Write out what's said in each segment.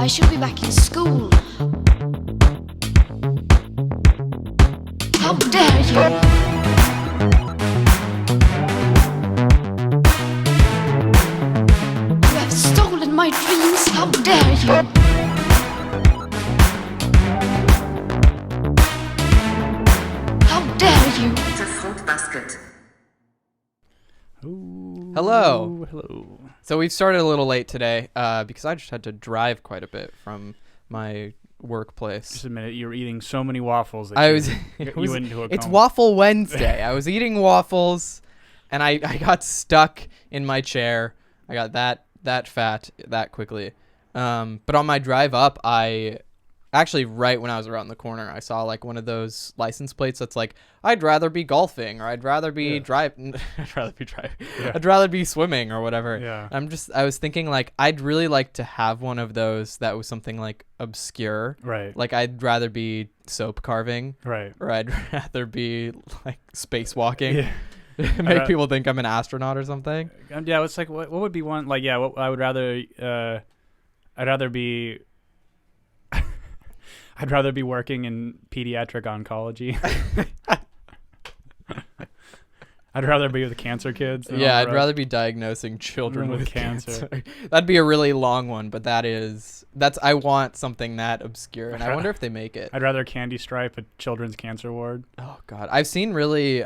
I should be back in school. How dare you! You have stolen my dreams. How dare you! How dare you! The fruit basket. Ooh, Hello. Hello. So we've started a little late today because I just had to drive quite a bit from my workplace. Just a minute. You were eating so many waffles that I you, was. you went into a It's coma. Waffle Wednesday. I was eating waffles, and I got stuck in my chair. I got that fat that quickly. But on my drive up, actually right when I was around the corner, I saw like one of those license plates that's like, I'd rather be golfing, or I'd rather be driving. Yeah. I'd rather be swimming or whatever. Yeah. I was thinking like, I'd really like to have one of those that was something like obscure. Right. Like I'd rather be soap carving, Right. or I'd rather be like spacewalking. Yeah. Make people think I'm an astronaut or something. Yeah. It's like what would be one like? Yeah. What I would rather. I'd rather be. I'd rather be working in pediatric oncology. I'd rather be with cancer kids. Yeah, I'd rather be diagnosing children with cancer. cancer. That'd be a really long one, but that's I want something that obscure, and I wonder if they make it. I'd rather candy stripe a children's cancer ward. Oh God, I've seen really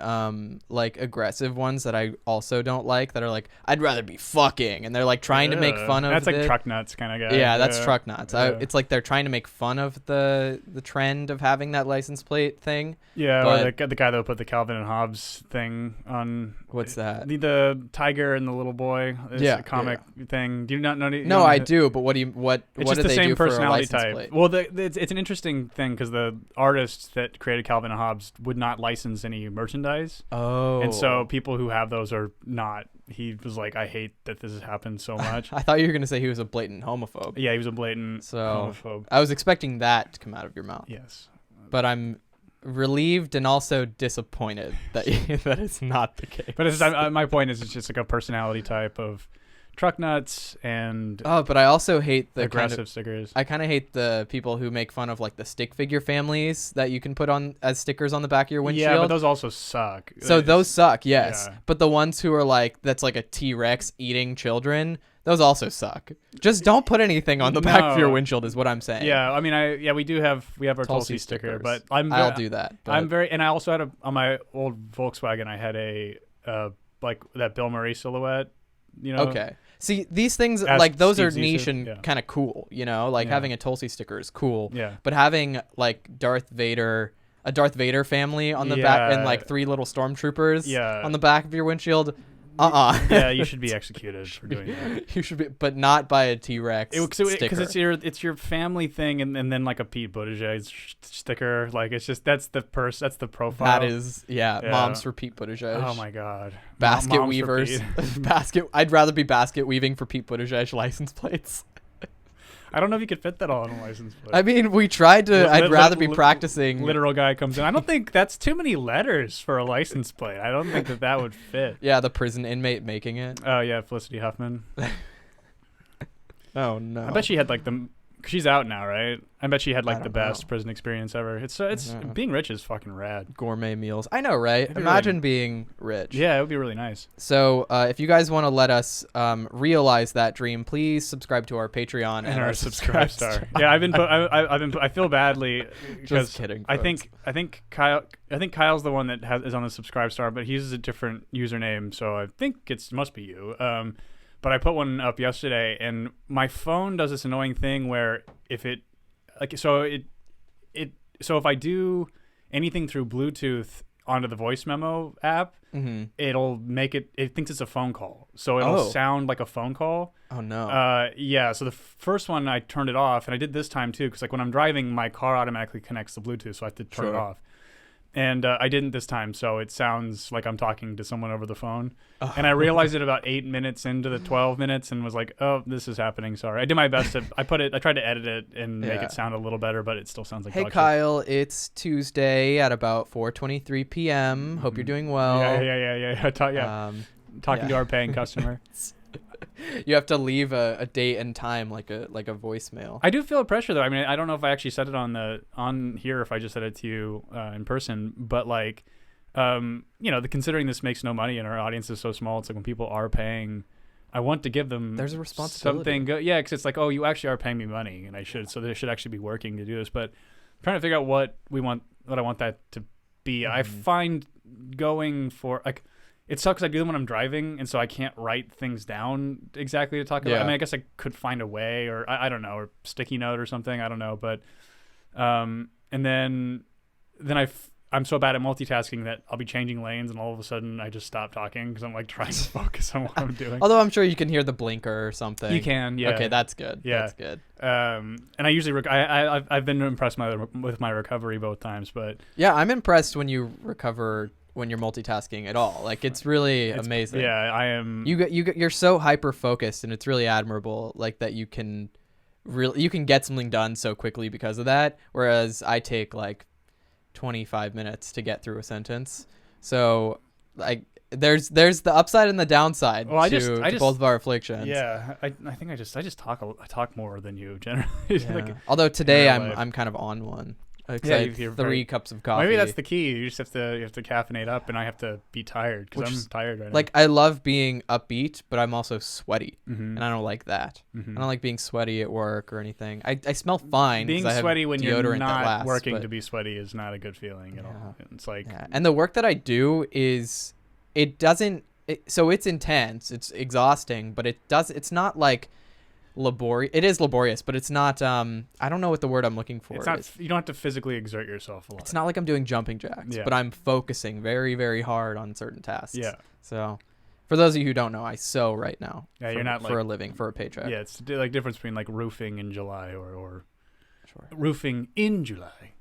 like aggressive ones that I also don't like. That are like, I'd rather be fucking, and they're like trying to make fun of. That's like it. truck nuts kind of guy. Yeah, that's truck nuts. Yeah. It's like they're trying to make fun of the trend of having that license plate thing. Yeah, but or the guy that put the Calvin and Hobbes thing on. What's that? The tiger and the little boy. It's Yeah, a comic thing. Do you not know? No, I do. But what It's do just the they same do for a personality license type. plate? Well, it's an interesting thing because the artists that created Calvin and Hobbes would not license any merchandise, Oh, and so people who have those are not. He was like, I hate that this has happened so much. I thought you were gonna say he was a blatant homophobe. Yeah, he was a blatant homophobe. I was expecting that to come out of your mouth. Yes, But I'm relieved and also disappointed that that it's not the case. but my point is, it's just like a personality type of truck nuts and But I also hate the aggressive stickers. I kind of hate the people who make fun of like the stick figure families that you can put on as stickers on the back of your windshield. Yeah, but those also suck. So those suck, yes. Yeah. But the ones who are like, that's like a T-Rex eating children, those also suck. Just don't put anything on the back of your windshield is what I'm saying. Yeah, I mean, we have our Tulsi sticker, stickers. but I'll do that. But and I also had on my old Volkswagen, I had a like that Bill Murray silhouette. You know. Okay. See, these things, As like, those are Steve niche Zissou, and yeah. kind of cool, you know? Like, Yeah. having a Tulsi sticker is cool. Yeah. But having, like, a Darth Vader family on the back and, like, 3 little stormtroopers Yeah. on the back of your windshield, Yeah, you should be executed for doing that. You should be, but not by a T-Rex sticker. Because it's your family thing, and then like a Pete Buttigieg sticker. Like it's just that's the profile. That is, yeah, Yeah. moms for Pete Buttigieg. Oh my god. Basket Moms for weavers. Pete. I'd rather be basket weaving for Pete Buttigieg license plates. I don't know if you could fit that all on a license plate. I mean, we tried to. I'd rather be practicing. Literal guy comes in. I don't think that's too many letters for a license plate. I don't think that would fit. Yeah, the prison inmate making it. Oh yeah, Felicity Huffman. Oh no. I bet she had like she's out now, right? I bet she had like the don't best know. prison experience ever. It's being rich is fucking rad. Gourmet meals. I know, right? It'd be Imagine being rich. Yeah, it would be really nice. So if you guys want to let us realize that dream, please subscribe to our Patreon And our subscribe star. Yeah, I feel badly because Just kidding. I folks. think Kyle's the one that is on the subscribe star, but he uses a different username, so I think it must be you. But I put one up yesterday, and my phone does this annoying thing where if it so if I do anything through Bluetooth onto the voice memo app, it'll make it thinks it's a phone call, so it'll sound like a phone call. Oh no. Yeah. So the first one I turned it off, and I did this time too, because like when I'm driving, my car automatically connects to Bluetooth, so I have to turn it off. And I didn't this time, so it sounds like I'm talking to someone over the phone. And I realized it about 8 minutes into the 12 minutes and was like, "Oh, this is happening." Sorry, I did my best to. I tried to edit it and make it sound a little better, but it still sounds like. Hey dog shit. Kyle, it's Tuesday at about 4:23 p.m. Hope you're doing well. Yeah. Talking to our paying customer. You have to leave a date and time, like a voicemail. I do feel pressure though. I mean, I don't know if I actually said it on here, if I just said it to you in person, but like, considering this makes no money and our audience is so small, it's like when people are paying, I want to give them There's a responsibility. something good. Yeah, because it's like, oh, you actually are paying me money, and so they should actually be working to do this. But I'm trying to figure out what I want that to be. I find going for like, it sucks. I do them when I'm driving, and so I can't write things down exactly to talk about. Yeah. I mean, I guess I could find a way, or I don't know, or sticky note or something. I don't know, but and then I'm so bad at multitasking that I'll be changing lanes, and all of a sudden I just stop talking because I'm like trying to focus on what I'm doing. Although I'm sure you can hear the blinker or something. You can, yeah. Okay, that's good. Yeah. That's good. And I usually I've been impressed with my recovery both times, but Yeah, I'm impressed when you recover when you're multitasking at all. Like it's really amazing. Yeah, I am. You're so hyper focused, and it's really admirable. Like that you can get something done so quickly because of that. Whereas I take like 25 minutes to get through a sentence. So like there's the upside and the downside to both of our afflictions. Yeah, I think I just talk more than you generally. Yeah. Like, although today life. I'm kind of on one. Yeah, I had 3 cups of coffee. Maybe that's the key. You just have to caffeinate up, and I have to be tired because I'm tired right now. Like I love being upbeat, but I'm also sweaty, Mm-hmm. and I don't like that. Mm-hmm. I don't like being sweaty at work or anything. I smell fine. Being 'cause I have sweaty when you're deodorant that not lasts, working but- to be sweaty is not a good feeling at all. It's like Yeah. And the work that I do is so it's intense, it's exhausting, but it's not like laborious. It is laborious, but it's not I don't know what the word I'm looking for it's not. is. You don't have to physically exert yourself a lot. It's not like I'm doing jumping jacks, Yeah. but I'm focusing very, very hard on certain tasks. Yeah. So for those of you who don't know, I sew right now. Yeah, for, you're not for like- a living, for a paycheck. Yeah, it's like difference between like roofing in July or Sure. roofing in July.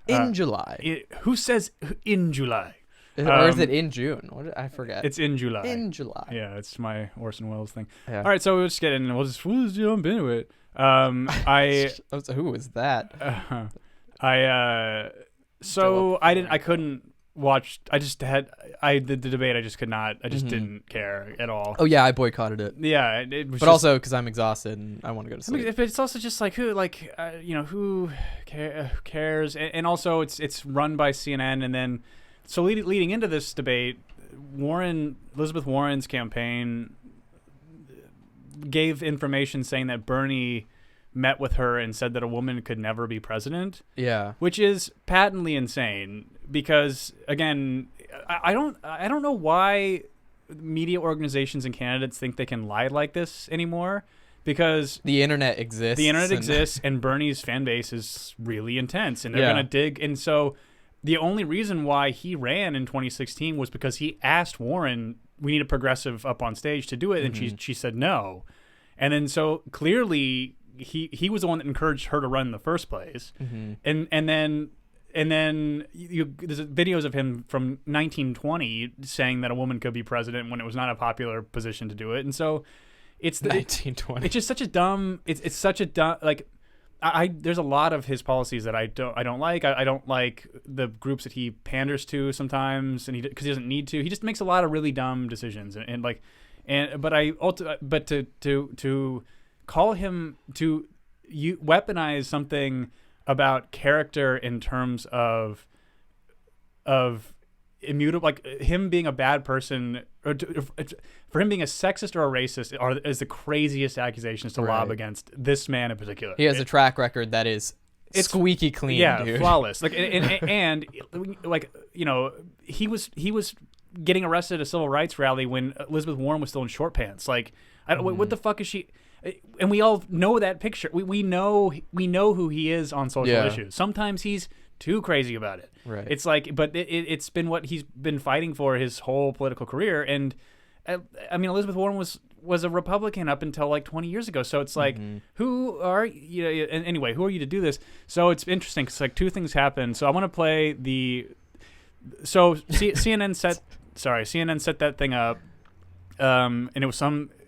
In July. Who says in July? Or is it in June? I forget. It's in July. in July. Yeah, it's my Orson Welles thing. Yeah. All right, so we'll just get in and we'll just jump into it. Who was that? I couldn't watch. The debate. I just could not. I just didn't care at all. Oh yeah, I boycotted it. Yeah, it was. But also because I'm exhausted and I want to go to I mean, sleep. it's also just like who who cares? And also it's run by CNN, and then so leading into this debate, Elizabeth Warren's campaign gave information saying that Bernie met with her and said that a woman could never be president, Yeah. which is patently insane because again, I don't know why media organizations and candidates think they can lie like this anymore, because The internet exists. and Bernie's fan base is really intense, and they're Yeah. going to dig. And so the only reason why he ran in 2016 was because he asked Warren, we need a progressive up on stage to do it, and she said no. And then so clearly he was the one that encouraged her to run in the first place. And then there's videos of him from 1920 saying that a woman could be president when it was not a popular position to do it. And so it's 1920. it's just such a dumb. It's such a dumb like. There's a lot of his policies that I don't like. I don't like the groups that he panders to sometimes, and because he doesn't need to. He just makes a lot of really dumb decisions, but to call him to weaponize something about character in terms of immutable, like him being a bad person, or for him being a sexist or a racist is the craziest accusations to lob Right. against this man in particular. He has a track record that is squeaky clean, yeah, dude. flawless. Like and like he was getting arrested at a civil rights rally when Elizabeth Warren was still in short pants. Like, what the fuck is she? And we all know that picture. We know who he is on social Yeah. issues. Sometimes he's too crazy about it. Right. It's like, but it's been what he's been fighting for his whole political career. And I mean, Elizabeth Warren was a Republican up until like 20 years ago. So it's like, who are you? And anyway, who are you to do this? So it's interesting because like two things happen. So I want to play CNN set that thing up, and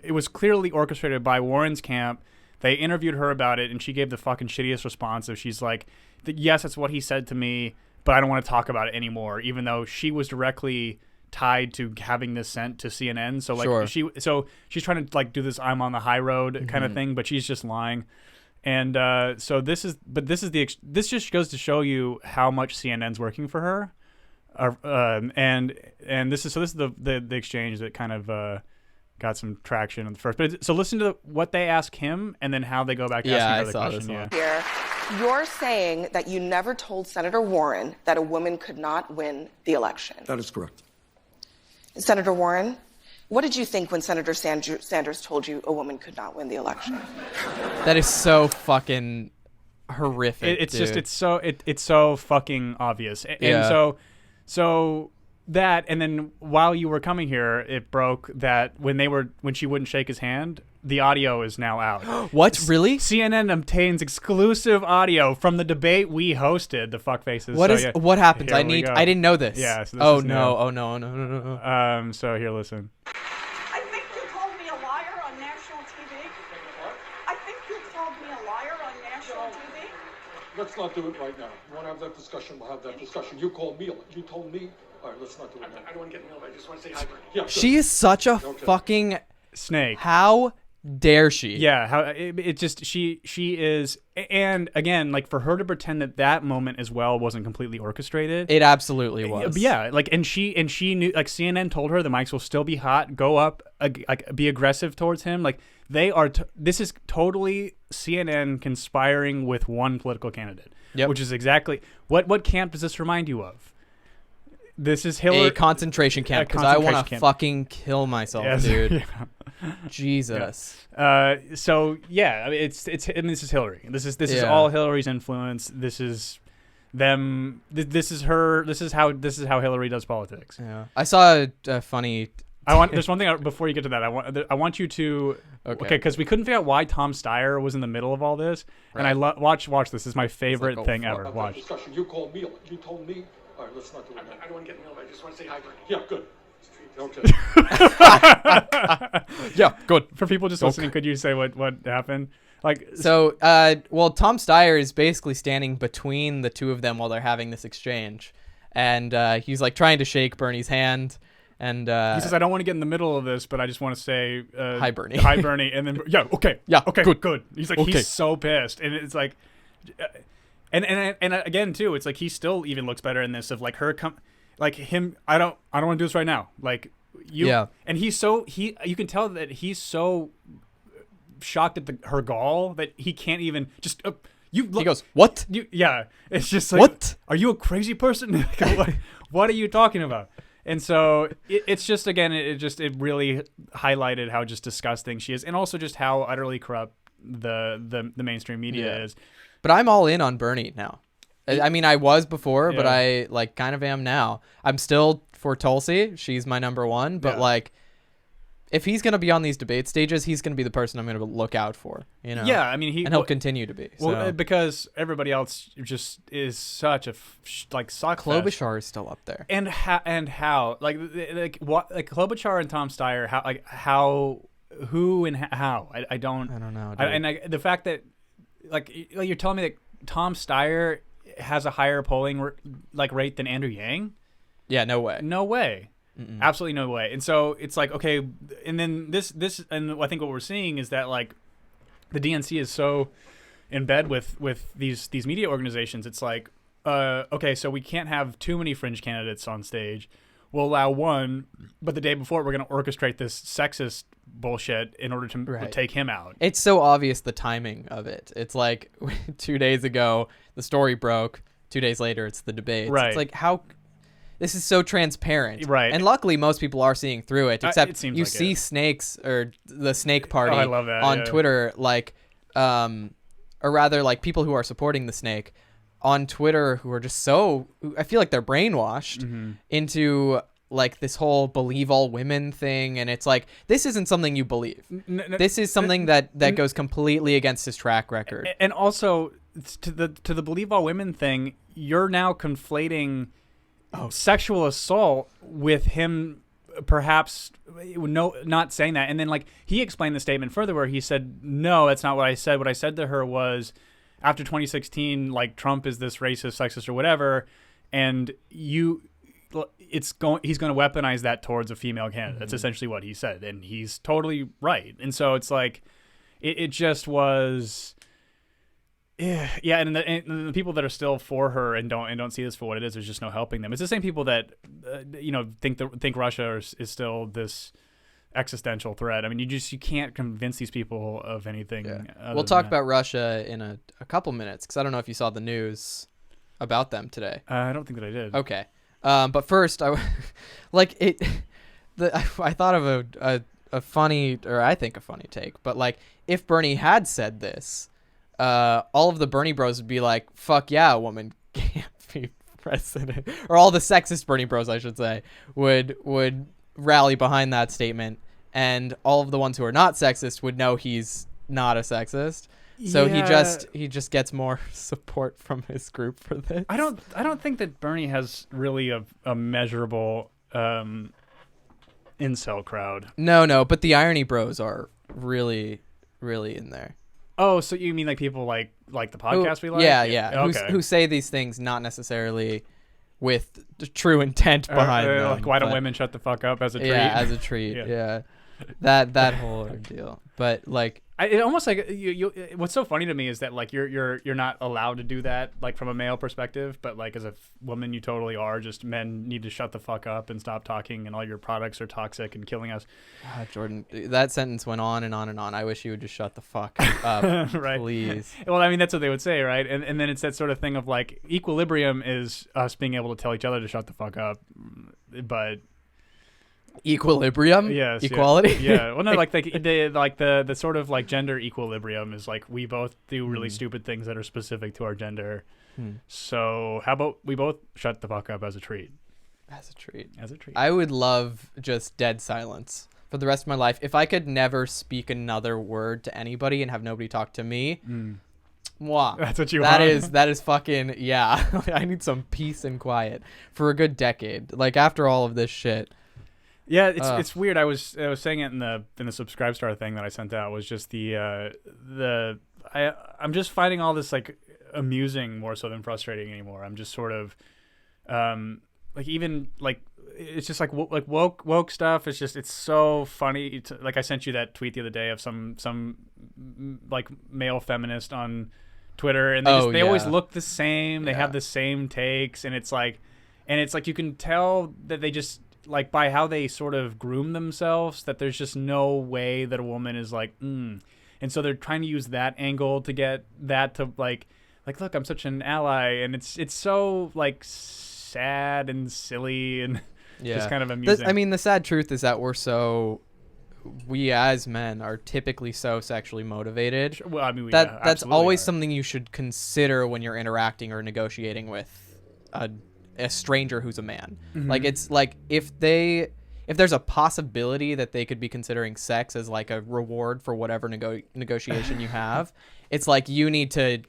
it was clearly orchestrated by Warren's camp. They interviewed her about it, and she gave the fucking shittiest response. So she's like, yes, that's what he said to me, but I don't want to talk about it anymore, even though she was directly tied to having this sent to CNN. So like Sure. she's trying to like do this I'm on the high road kind of thing, but she's just lying. And so this just goes to show you how much CNN's working for her. And this is the exchange that kind of got some traction in the first. But so listen to what they ask him, and then how they go back to asking her the question. Yeah. Here, you're saying that you never told Senator Warren that a woman could not win the election. That is correct. Senator Warren, what did you think when Senator Sanders told you a woman could not win the election? That is so fucking horrific. It's so fucking obvious. And Yeah. so that, and then while you were coming here, it broke that when she wouldn't shake his hand, the audio is now out. What? Really? CNN obtains exclusive audio from the debate we hosted, the fuckfaces. What happened? Here I we go. didn't know this. Yeah, so this oh is no. new. Oh no. So here, listen. I think you called me a liar on national TV. I think you called me a liar on national TV. Let's not do it right now. You want to have that discussion? We'll have that discussion. You called me. You told me. All right, let's not do it now. I don't want to get in the middle. I just want to say hi, Bernie. Yeah, good. She is such a fucking Snake. How dare she? Yeah, how it just she is, and again, like for her to pretend that moment as well wasn't completely orchestrated. It absolutely was. Yeah, like and she knew, like CNN told her the mics will still be hot, go up, like be aggressive towards him. Like they are. This is totally CNN conspiring with one political candidate. Yep. Which is exactly what camp does this remind you of? This is Hillary. A concentration camp, because I want to fucking kill myself, Yes. dude. Yeah. Jesus. So yeah, I mean, it's I mean, this is Hillary. This is Yeah. all Hillary's influence. This is them. This is her. This is how Hillary does politics. Yeah. I saw a funny. There's one thing before you get to that. I want you to. Okay, because we couldn't figure out why Tom Steyer was in the middle of all this, and I watch this. This is my favorite go thing for it. ever. Have that Watch. discussion. You called me. You told me. All right, let's not do it now. I don't want to get in the middle. I just want to say hi, Bernie. Yeah, good. Okay. Yeah, good. For people just listening, could you say what happened? Like So, well, Tom Steyer is basically standing between the two of them while they're having this exchange, and he's like trying to shake Bernie's hand, and he says, "I don't want to get in the middle of this, but I just want to say Hi, Bernie." Hi, Bernie." And then okay, good. He's like, Okay. he's so pissed, and it's like, and again too, it's like he still even looks better in this of like her like him. I don't want to do this right now. Like you, Yeah. And you can tell that he's so shocked at her gall that he can't even just. You look, he goes, "What? yeah, it's just like, What? Are you a crazy person? What are you talking about? And so it's just, again, it really highlighted how just disgusting she is, and also just how utterly corrupt the mainstream media is. But I'm all in on Bernie now. I mean, I was before, but Yeah. I like kind of am now. I'm still for Tulsi. She's my number one. But Yeah. like, if he's gonna be on these debate stages, he's gonna be the person I'm gonna look out for. You know? Yeah, I mean, he'll continue to be. Well, So. because everybody else just is such a sock fest. Klobuchar is still up there. And how like Klobuchar and Tom Steyer, who and how I don't know. The fact that like you're telling me that Tom Steyer has a higher polling rate than Andrew Yang. Yeah, no way. No way. Absolutely no way. And so it's like, okay, and then this and I think what we're seeing is that like the DNC is so in bed with these media organizations. It's like, okay, so we can't have too many fringe candidates on stage. We'll allow one, but the day before we're going to orchestrate this sexist bullshit in order to take him out. It's so obvious, the timing of it. It's like 2 days ago the story broke. 2 days later it's the debate. Right. It's like, how this is so transparent. Right. And luckily most people are seeing through it, except it seems you like see it. snakes or the snake party I love that, on yeah. Twitter, like or rather like people who are supporting the snake on Twitter who are just so, I feel like they're brainwashed into like this whole believe all women thing, and it's like, this isn't something you believe. This is something that goes completely against his track record. And also to the believe all women thing, you're now conflating sexual assault with him perhaps not saying that. And then like he explained the statement further where he said, no, that's not what I said. What I said to her was, after 2016, like Trump is this racist, sexist or whatever, and you he's going to weaponize that towards a female candidate. That's essentially what he said, and he's totally right. And so it's like it just was. Yeah, and the people that are still for her and don't see this for what it is, there's just no helping them. It's the same people that think Russia is still this existential threat. I mean, you can't convince these people of anything. Yeah. We'll talk about Russia in a couple minutes because I don't know if you saw the news about them today. I don't think that I did. Okay, but first, I thought of a funny, or I think a funny take, but like if Bernie had said this. All of the Bernie bros would be like, fuck yeah, a woman can't be president. Or all the sexist Bernie bros, I should say, would rally behind that statement. And all of the ones who are not sexist would know he's not a sexist. So he just gets more support from his group for this. I don't think that Bernie has really a measurable incel crowd. No, but the irony bros are really, really in there. Oh, so you mean like people like the podcast we like? Yeah. Okay. Who say these things not necessarily with the true intent behind them. Like, why don't women shut the fuck up as a treat? Yeah, as a treat. Yeah. That whole ordeal. But like it almost like you what's so funny to me is that like you're not allowed to do that like from a male perspective, but like as a woman you totally are. Just men need to shut the fuck up and stop talking, and all your products are toxic and killing us. God, Jordan, that sentence went on and on and on. I wish you would just shut the fuck up, right? Please. Well, I mean that's what they would say, right? And then it's that sort of thing of like equilibrium is us being able to tell each other to shut the fuck up, but equilibrium, yes, equality. Yeah. Well, no, like the sort of like gender equilibrium is like we both do really stupid things that are specific to our gender. So how about we both shut the fuck up as a treat? As a treat. I I would love just dead silence for the rest of my life. If I could never speak another word to anybody and have nobody talk to me. Mwah. That's what you want. That is fucking, yeah. I need some peace and quiet for a good decade. Like after all of this shit. Yeah, it's weird. I was saying it in the Subscribe Star thing that I sent out was just I'm just finding all this like amusing more so than frustrating anymore. I'm just sort of like even like it's just like woke stuff. It's so funny. Like I sent you that tweet the other day of some like male feminist on Twitter, and they always look the same. They have the same takes, and it's like you can tell that they just like by how they sort of groom themselves that there's just no way that a woman is like and so they're trying to use that angle to get that to like look, I'm such an ally, and it's so like sad and silly and just kind of amusing. The sad truth is that we as men are typically so sexually motivated. Well, I mean, that's always something you should consider when you're interacting or negotiating with a stranger who's a man. Like it's like if there's a possibility that they could be considering sex as like a reward for whatever negotiation you have, it's like you need to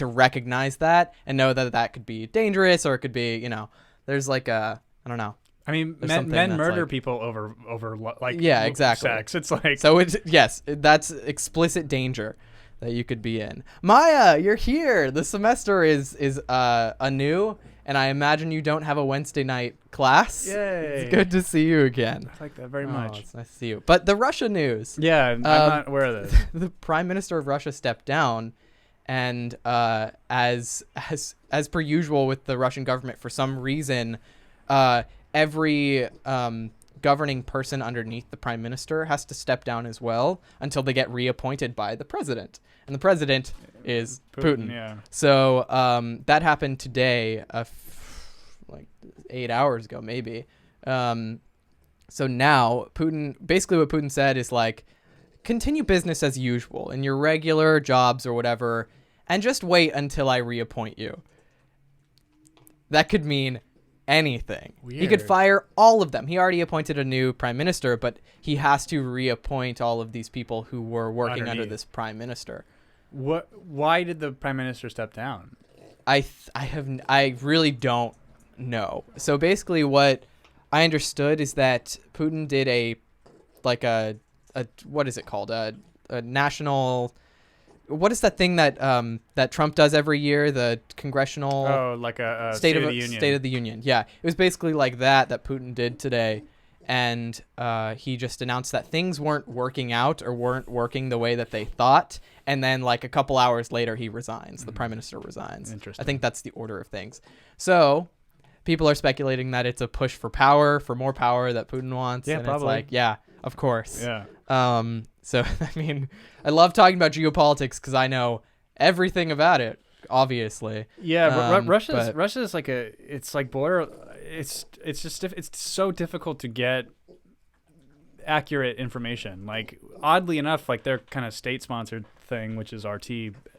recognize that and know that could be dangerous, or it could be, there's like I don't know. I mean, men murder people over like exactly sex. It's like so that's explicit danger that you could be in. Maya, you're here. The semester is anew. And I imagine you don't have a Wednesday night class. Yay. It's good to see you again. I like that very much. It's nice to see you. But the Russia news. Yeah, I'm not aware of this. The Prime Minister of Russia stepped down, and as per usual with the Russian government, for some reason, every governing person underneath the Prime Minister has to step down as well until they get reappointed by the president. And the president is Putin. Yeah. So that happened today, like 8 hours ago, maybe. So now Putin, basically what Putin said is like, continue business as usual in your regular jobs or whatever, and just wait until I reappoint you. That could mean anything. Weird. He could fire all of them. He already appointed a new prime minister, but he has to reappoint all of these people who were working under this prime minister. Why did the prime minister step down? I really don't know. So basically what I understood is that Putin did a what is it called? A national what is that thing that that Trump does every year? The congressional like a State of the Union. State of the Union. Yeah, it was basically like that Putin did today, and he just announced that things weren't working out or weren't working the way that they thought, and then like a couple hours later he resigns. The prime minister resigns. Interesting. I think that's the order of things. So people are speculating that it's a push for power, for more power that Putin wants. Yeah, and probably. It's like, yeah, of course. Yeah. So, I mean, I love talking about geopolitics because I know everything about it, obviously. Yeah, but- Russia's like it's like border. It's just it's so difficult to get accurate information. Like oddly enough, like their kind of state sponsored thing, which is RT,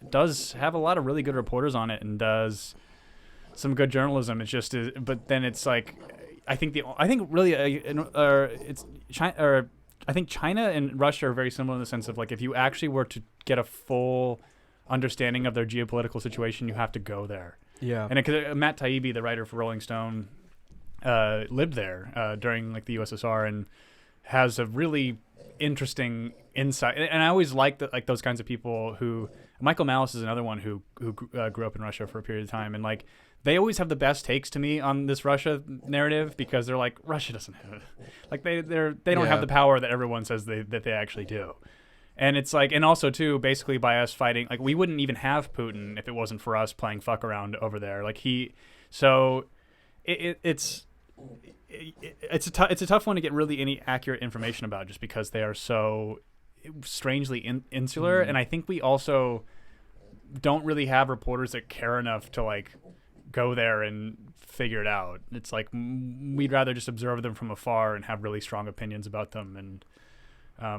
does have a lot of really good reporters on it and does some good journalism. It's just, but then it's like, I think really it's China. I think China and Russia are very similar in the sense of like if you actually were to get a full understanding of their geopolitical situation, you have to go there. Yeah. And because Matt Taibbi, the writer for Rolling Stone, lived there during like the USSR and has a really interesting insight. And I always like like those kinds of people who. Michael Malice is another one who grew up in Russia for a period of time, and like they always have the best takes to me on this Russia narrative because they're like Russia doesn't have it, like they don't have the power that everyone says that they actually do, and it's like, and also too basically by us fighting, like we wouldn't even have Putin if it wasn't for us playing fuck around over there, like it's a tough one to get really any accurate information about just because they are so strangely insular, and I think we also don't really have reporters that care enough to like go there and figure it out. It's like we'd rather just observe them from afar and have really strong opinions about them, and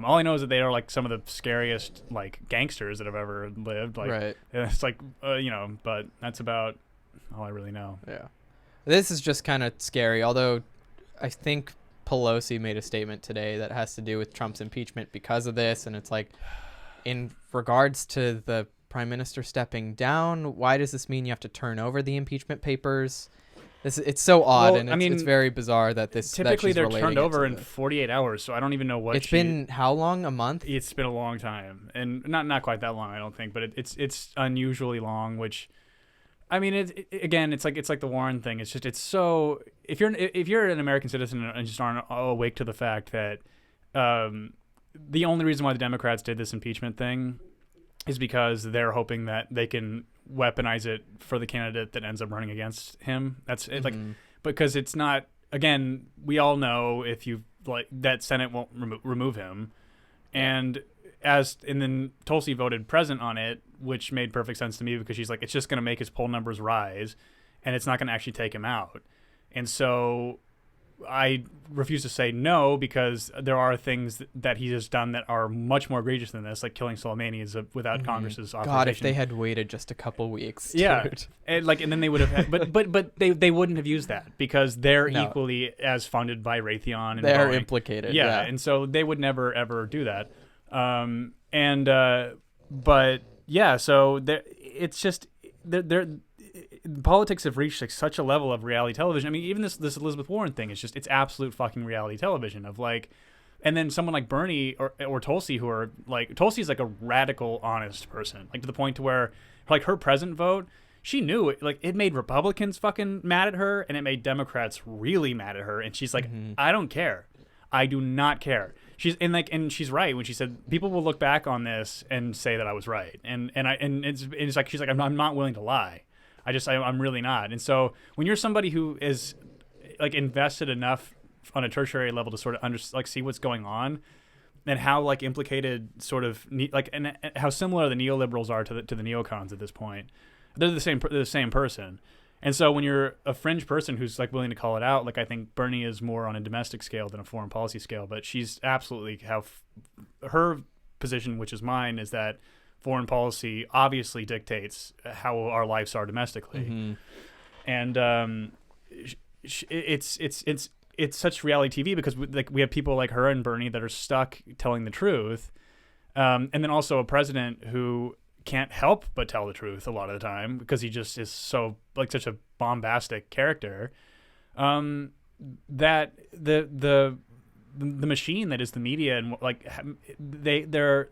all I know is that they are like some of the scariest like gangsters that have ever lived, like Right. it's like but that's about all I really know. Yeah. This is just kind of scary, although I think Pelosi made a statement today that has to do with Trump's impeachment because of this, and it's like, in regards to the prime minister stepping down, why does this mean you have to turn over the impeachment papers? It's so odd, Well, and I mean, it's very bizarre that this Typically that she's they're relating turned it over to in this. 48 hours, so I don't even know what It's been how long? A month? It's been a long time, and not quite that long, I don't think, but it's unusually long. Which, I mean, again, it's like the Warren thing. It's just so if you're an American citizen and just aren't awake to the fact that the only reason why the Democrats did this impeachment thing is because they're hoping that they can weaponize it for the candidate that ends up running against him. That's it, like because it's not. Again, we all know if you like that Senate won't remove him, and then Tulsi voted present on it, which made perfect sense to me because she's like, it's just going to make his poll numbers rise, and it's not going to actually take him out. And so I refuse to say no because there are things that he has done that are much more egregious than this, like killing Soleimani is without Congress's authorization. God, if they had waited just a couple weeks. Yeah, dude. and then they would have had, but they wouldn't have used that because they're No. equally as funded by Raytheon and They're Boeing. implicated. Yeah, Yeah. and so they would never ever do that. But yeah, so it's just politics have reached like such a level of reality television. I mean, even this Elizabeth Warren thing is just it's absolute fucking reality television of like, and then someone like Bernie or Tulsi who are like Tulsi's like a radical honest person, like to the point to where like her present vote, she knew it, like it made Republicans fucking mad at her and it made Democrats really mad at her, and she's like, I don't care. I do not care. And she's right when she said people will look back on this and say that I was right, and it's like she's like I'm not willing to lie. I'm really not. And so when you're somebody who is like invested enough on a tertiary level to sort of see what's going on and how like implicated sort of and how similar the neoliberals are to the neocons at this point, they're the same person. And so when you're a fringe person who's like willing to call it out, like I think Bernie is more on a domestic scale than a foreign policy scale, but she's absolutely her position, which is mine, is that foreign policy obviously dictates how our lives are domestically. And it's such reality TV because we have people like her and Bernie that are stuck telling the truth, and then also a president who can't help but tell the truth a lot of the time because he just is so like such a bombastic character, that the machine that is the media and like they're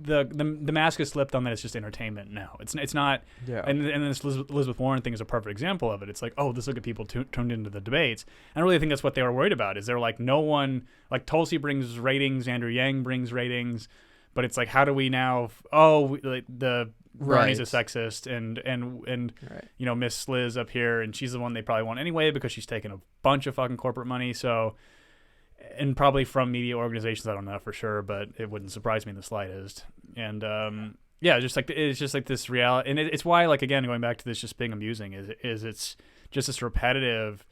the mask is slipped on that it's just entertainment now. It's not. Yeah. And this Elizabeth Warren thing is a perfect example of it. It's like, oh, this will get people tuned into the debates. And I really think that's what they were worried about. Is they're like, no one, like Tulsi brings ratings, Andrew Yang brings ratings, but it's like, how do we now? Like the Bernie's a sexist, and Right. you know, Miss Liz up here, and she's the one they probably want anyway because she's taking a bunch of fucking corporate money. So. And probably from media organizations, I don't know for sure, but it wouldn't surprise me in the slightest. And yeah, just like it's just like this reality, and it's why, like, again, going back to this just being amusing is it's just this repetitive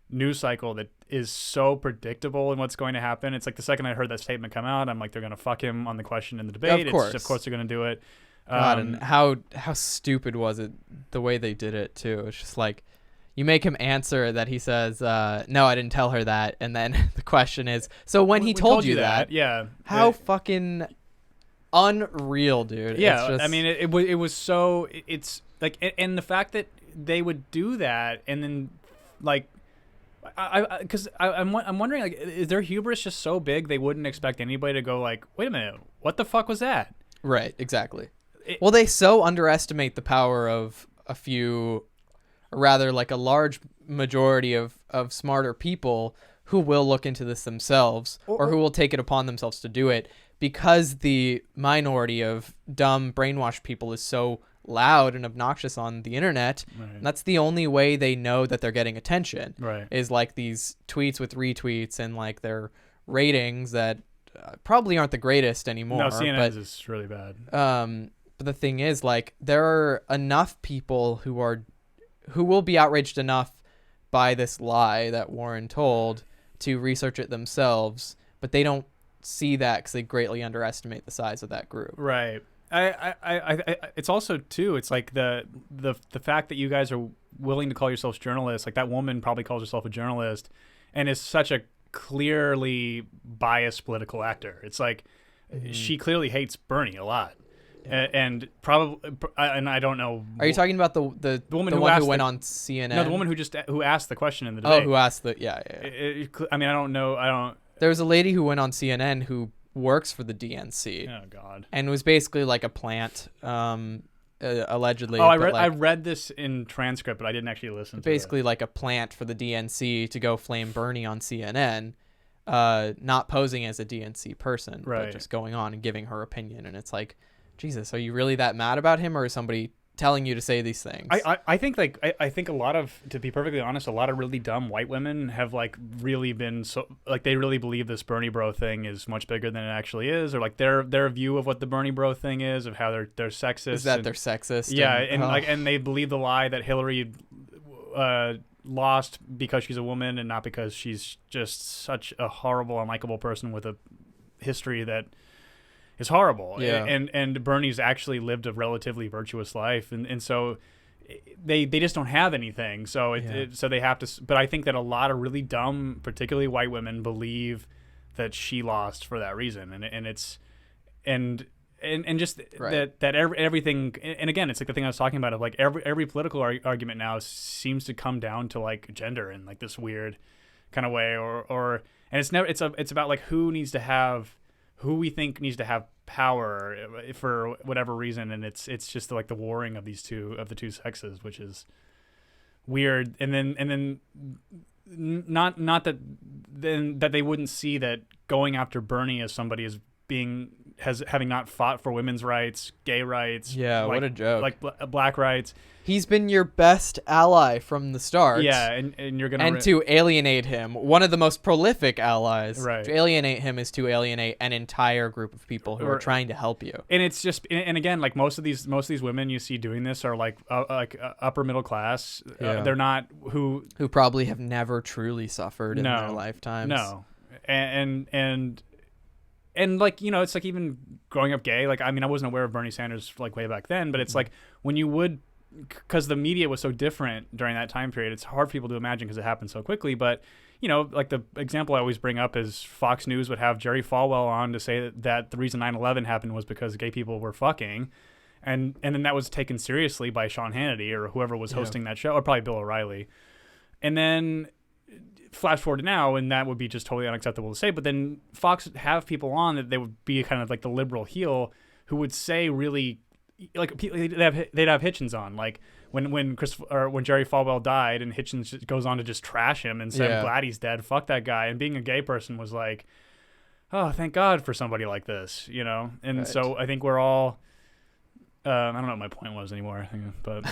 news cycle that is so predictable in what's going to happen. It's like the second I heard that statement come out, I'm like, they're going to fuck him on the question in the debate. Of course, of course they're going to do it. God, and how stupid was it the way they did it too? It's just like. You make him answer that he says, no, I didn't tell her that. And then the question is, so when he told you that, yeah, how fucking unreal, dude. Yeah, It's just, I mean, it was so, it's like, and the fact that they would do that and then, like, I'm wondering, like, is their hubris just so big they wouldn't expect anybody to go like, wait a minute, what the fuck was that? right, exactly. Well, they so underestimate the power of a few... or rather like a large majority of smarter people who will look into this themselves or who will take it upon themselves to do it because the minority of dumb brainwashed people is so loud and obnoxious on the internet. Right. And that's the only way they know that they're getting attention, Right. is like these tweets with retweets and like their ratings that probably aren't the greatest anymore. No, CNN's but, is really bad. but the thing is, like, there are enough people who will be outraged enough by this lie that Warren told to research it themselves, but they don't see that because they greatly underestimate the size of that group. Right. I it's also too, it's like the fact that you guys are willing to call yourselves journalists, like that woman probably calls herself a journalist and is such a clearly biased political actor. It's like she clearly hates Bernie a lot. And probably, and I don't know. Are you talking about the woman who went on CNN? No, the woman who asked the question in the debate. Oh, who asked yeah. I mean, I don't know. There was a lady who went on CNN who works for the DNC. Oh God. And was basically like a plant, allegedly. Oh, I read this in transcript, but I didn't actually listen. Basically, like a plant for the DNC to go flame Bernie on CNN. Not posing as a DNC person, right. but just going on and giving her opinion. And it's like, Jesus, are you really that mad about him, or is somebody telling you to say these things? I think I think a lot of, to be perfectly honest, a lot of really dumb white women have like really been so, like, they really believe this Bernie bro thing is much bigger than it actually is, or like their view of what the Bernie bro thing is, of how they're sexist. Is that they're sexist? Yeah, and they believe the lie that Hillary lost because she's a woman and not because she's just such a horrible, unlikable person with a history that is horrible. Yeah. And Bernie's actually lived a relatively virtuous life, and so they just don't have anything. So so they have to. But I think that a lot of really dumb, particularly white women, believe that she lost for that reason, and it's and just right. that everything. And again, it's like the thing I was talking about of like every political argument now seems to come down to like gender in like this weird kind of way, or and it's never it's about like who we think needs to have power for whatever reason, and it's just like the warring of the two sexes, which is weird. And then not that they wouldn't see that going after Bernie as somebody as having not fought for women's rights, gay rights, yeah, like, what a joke, like black rights. He's been your best ally from the start. Yeah, and you're gonna to alienate him, one of the most prolific allies. Right. To alienate him is to alienate an entire group of people who are trying to help you. And it's just, and again, like most of these women you see doing this are like upper middle class. Yeah. They're not who probably have never truly suffered in their lifetimes. No, and like, you know, it's like even growing up gay. Like, I mean, I wasn't aware of Bernie Sanders like way back then, but it's like when you would. Because the media was so different during that time period, it's hard for people to imagine because it happened so quickly. But, you know, like the example I always bring up is Fox News would have Jerry Falwell on to say that the reason 9/11 happened was because gay people were fucking. And then that was taken seriously by Sean Hannity or whoever was hosting that show, or probably Bill O'Reilly. And then flash forward to now, and that would be just totally unacceptable to say. But then Fox have people on that they would be kind of like the liberal heel who would say really, like they'd have Hitchens on, like when Jerry Falwell died, and Hitchens just goes on to just trash him and say, "I'm glad he's dead. Fuck that guy." And being a gay person was like, oh, thank God for somebody like this, you know. And so I think we're all. I don't know what my point was anymore, but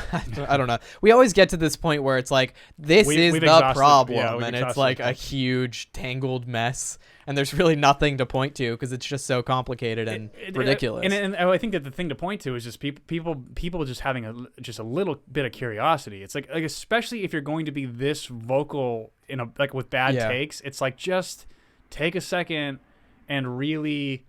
I don't know. We always get to this point where it's like, this is the problem, and it's like a huge tangled mess, and there's really nothing to point to because it's just so complicated and ridiculous. And I think that the thing to point to is just people just having just a little bit of curiosity. It's like especially if you're going to be this vocal with bad takes, it's like just take a second and really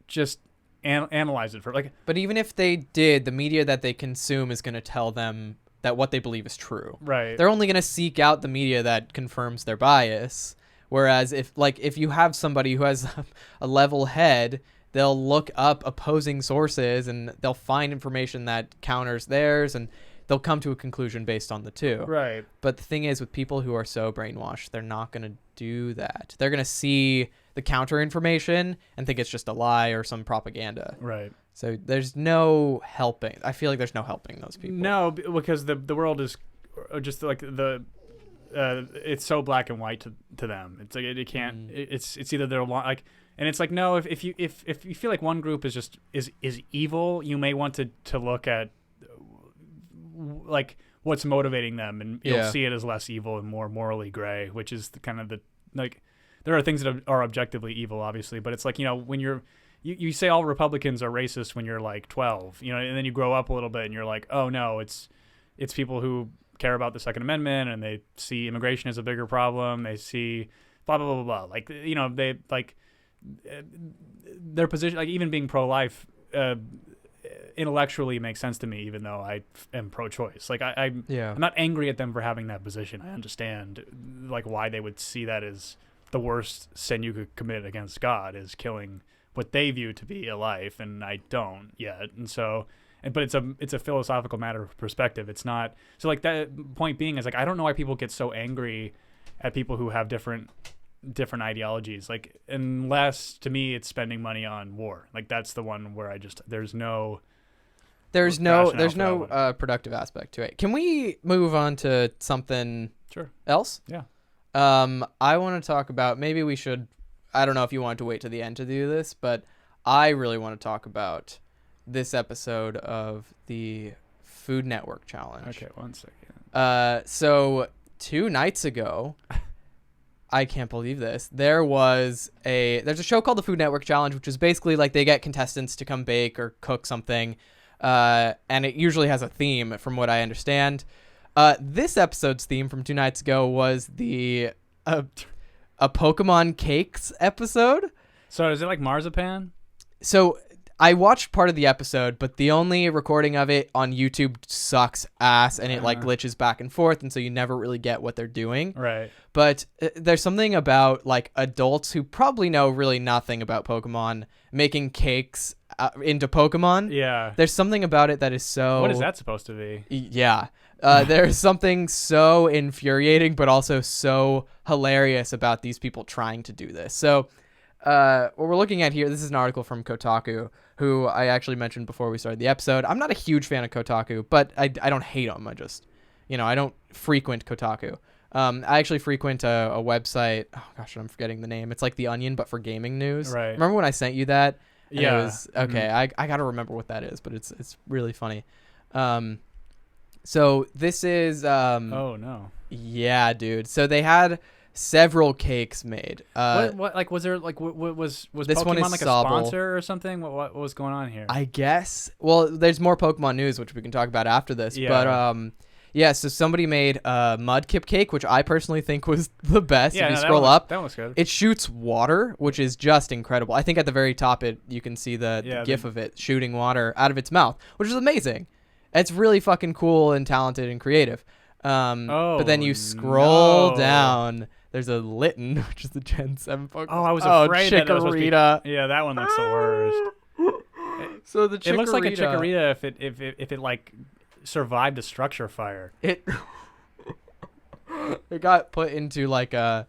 just analyze it for But even if they did, the media that they consume is going to tell them that what they believe is true. Right. They're only going to seek out the media that confirms their bias. Whereas if you have somebody who has a level head, they'll look up opposing sources and they'll find information that counters theirs, and they'll come to a conclusion based on the two. Right. But the thing is, with people who are so brainwashed, they're not going to do that. They're going to see the counter information and think it's just a lie or some propaganda. Right. So there's no helping. I feel like there's no helping those people. No, because the world is just like it's so black and white to them. It's like it can't. It's either they're like, and it's like no. If you feel like one group is evil, you may want to look at like what's motivating them, and you'll see it as less evil and more morally gray, which is there are things that are objectively evil, obviously, but it's like, you know, when you say all Republicans are racist when you're like 12, you know, and then you grow up a little bit and you're like, oh no, it's people who care about the Second Amendment and they see immigration as a bigger problem. They see blah, blah, blah, blah, blah. Like, you know, they like their position, like even being pro-life, intellectually makes sense to me, even though I am pro-choice. Like I'm not angry at them for having that position. I understand like why they would see that as the worst sin you could commit against God is killing what they view to be a life, and I don't yet. And so, but it's a philosophical matter of perspective. It's not so like that. Point being is like I don't know why people get so angry at people who have different ideologies. Like unless to me it's spending money on war. Like that's the one where there's no productive aspect to it. Can we move on to something else? Yeah. I want to talk about, maybe we should, I don't know if you want to wait to the end to do this, but I really want to talk about this episode of the Food Network Challenge. Okay, 1 second. So 2 nights ago, I can't believe this, there's a show called the Food Network Challenge, which is basically like they get contestants to come bake or cook something, and it usually has a theme from what I understand. This episode's theme from 2 nights ago was a Pokemon Cakes episode. So is it like marzipan? So I watched part of the episode, but the only recording of it on YouTube sucks ass, and it like glitches back and forth, and so you never really get what they're doing. Right. But there's something about like adults who probably know really nothing about Pokemon making cakes into Pokemon. Yeah. There's something about it that is so... What is that supposed to be? Yeah. There's something so infuriating, but also so hilarious about these people trying to do this. So what we're looking at here, this is an article from Kotaku, who I actually mentioned before we started the episode. I'm not a huge fan of Kotaku, but I don't hate them. I just, I don't frequent Kotaku. I actually frequent a website. Oh gosh, I'm forgetting the name. It's like The Onion, but for gaming news. Right. Remember when I sent you that? And yeah. It was, okay, I got to remember what that is, but it's really funny. So this is... oh, no. Yeah, dude. So they had several cakes made. What like was there like was this Pokemon one is like a Sobble. sponsor or something? What was going on here? I guess. Well, there's more Pokemon news which we can talk about after this. Yeah. But yeah. So somebody made a Mudkip cake, which I personally think was the best. Yeah, if you no, scroll up, that was good. it shoots water, which is just incredible. I think at the very top, you can see the GIF of it shooting water out of its mouth, which is amazing. It's really fucking cool and talented and creative. But then you scroll down. There's a Litten, which is the Gen 7 Pokemon. Oh, I was afraid that it was supposed to be... Chikorita. Yeah, that one looks the worst. So the Chikorita... It looks like a Chikorita if it like survived a structure fire. It got put into like a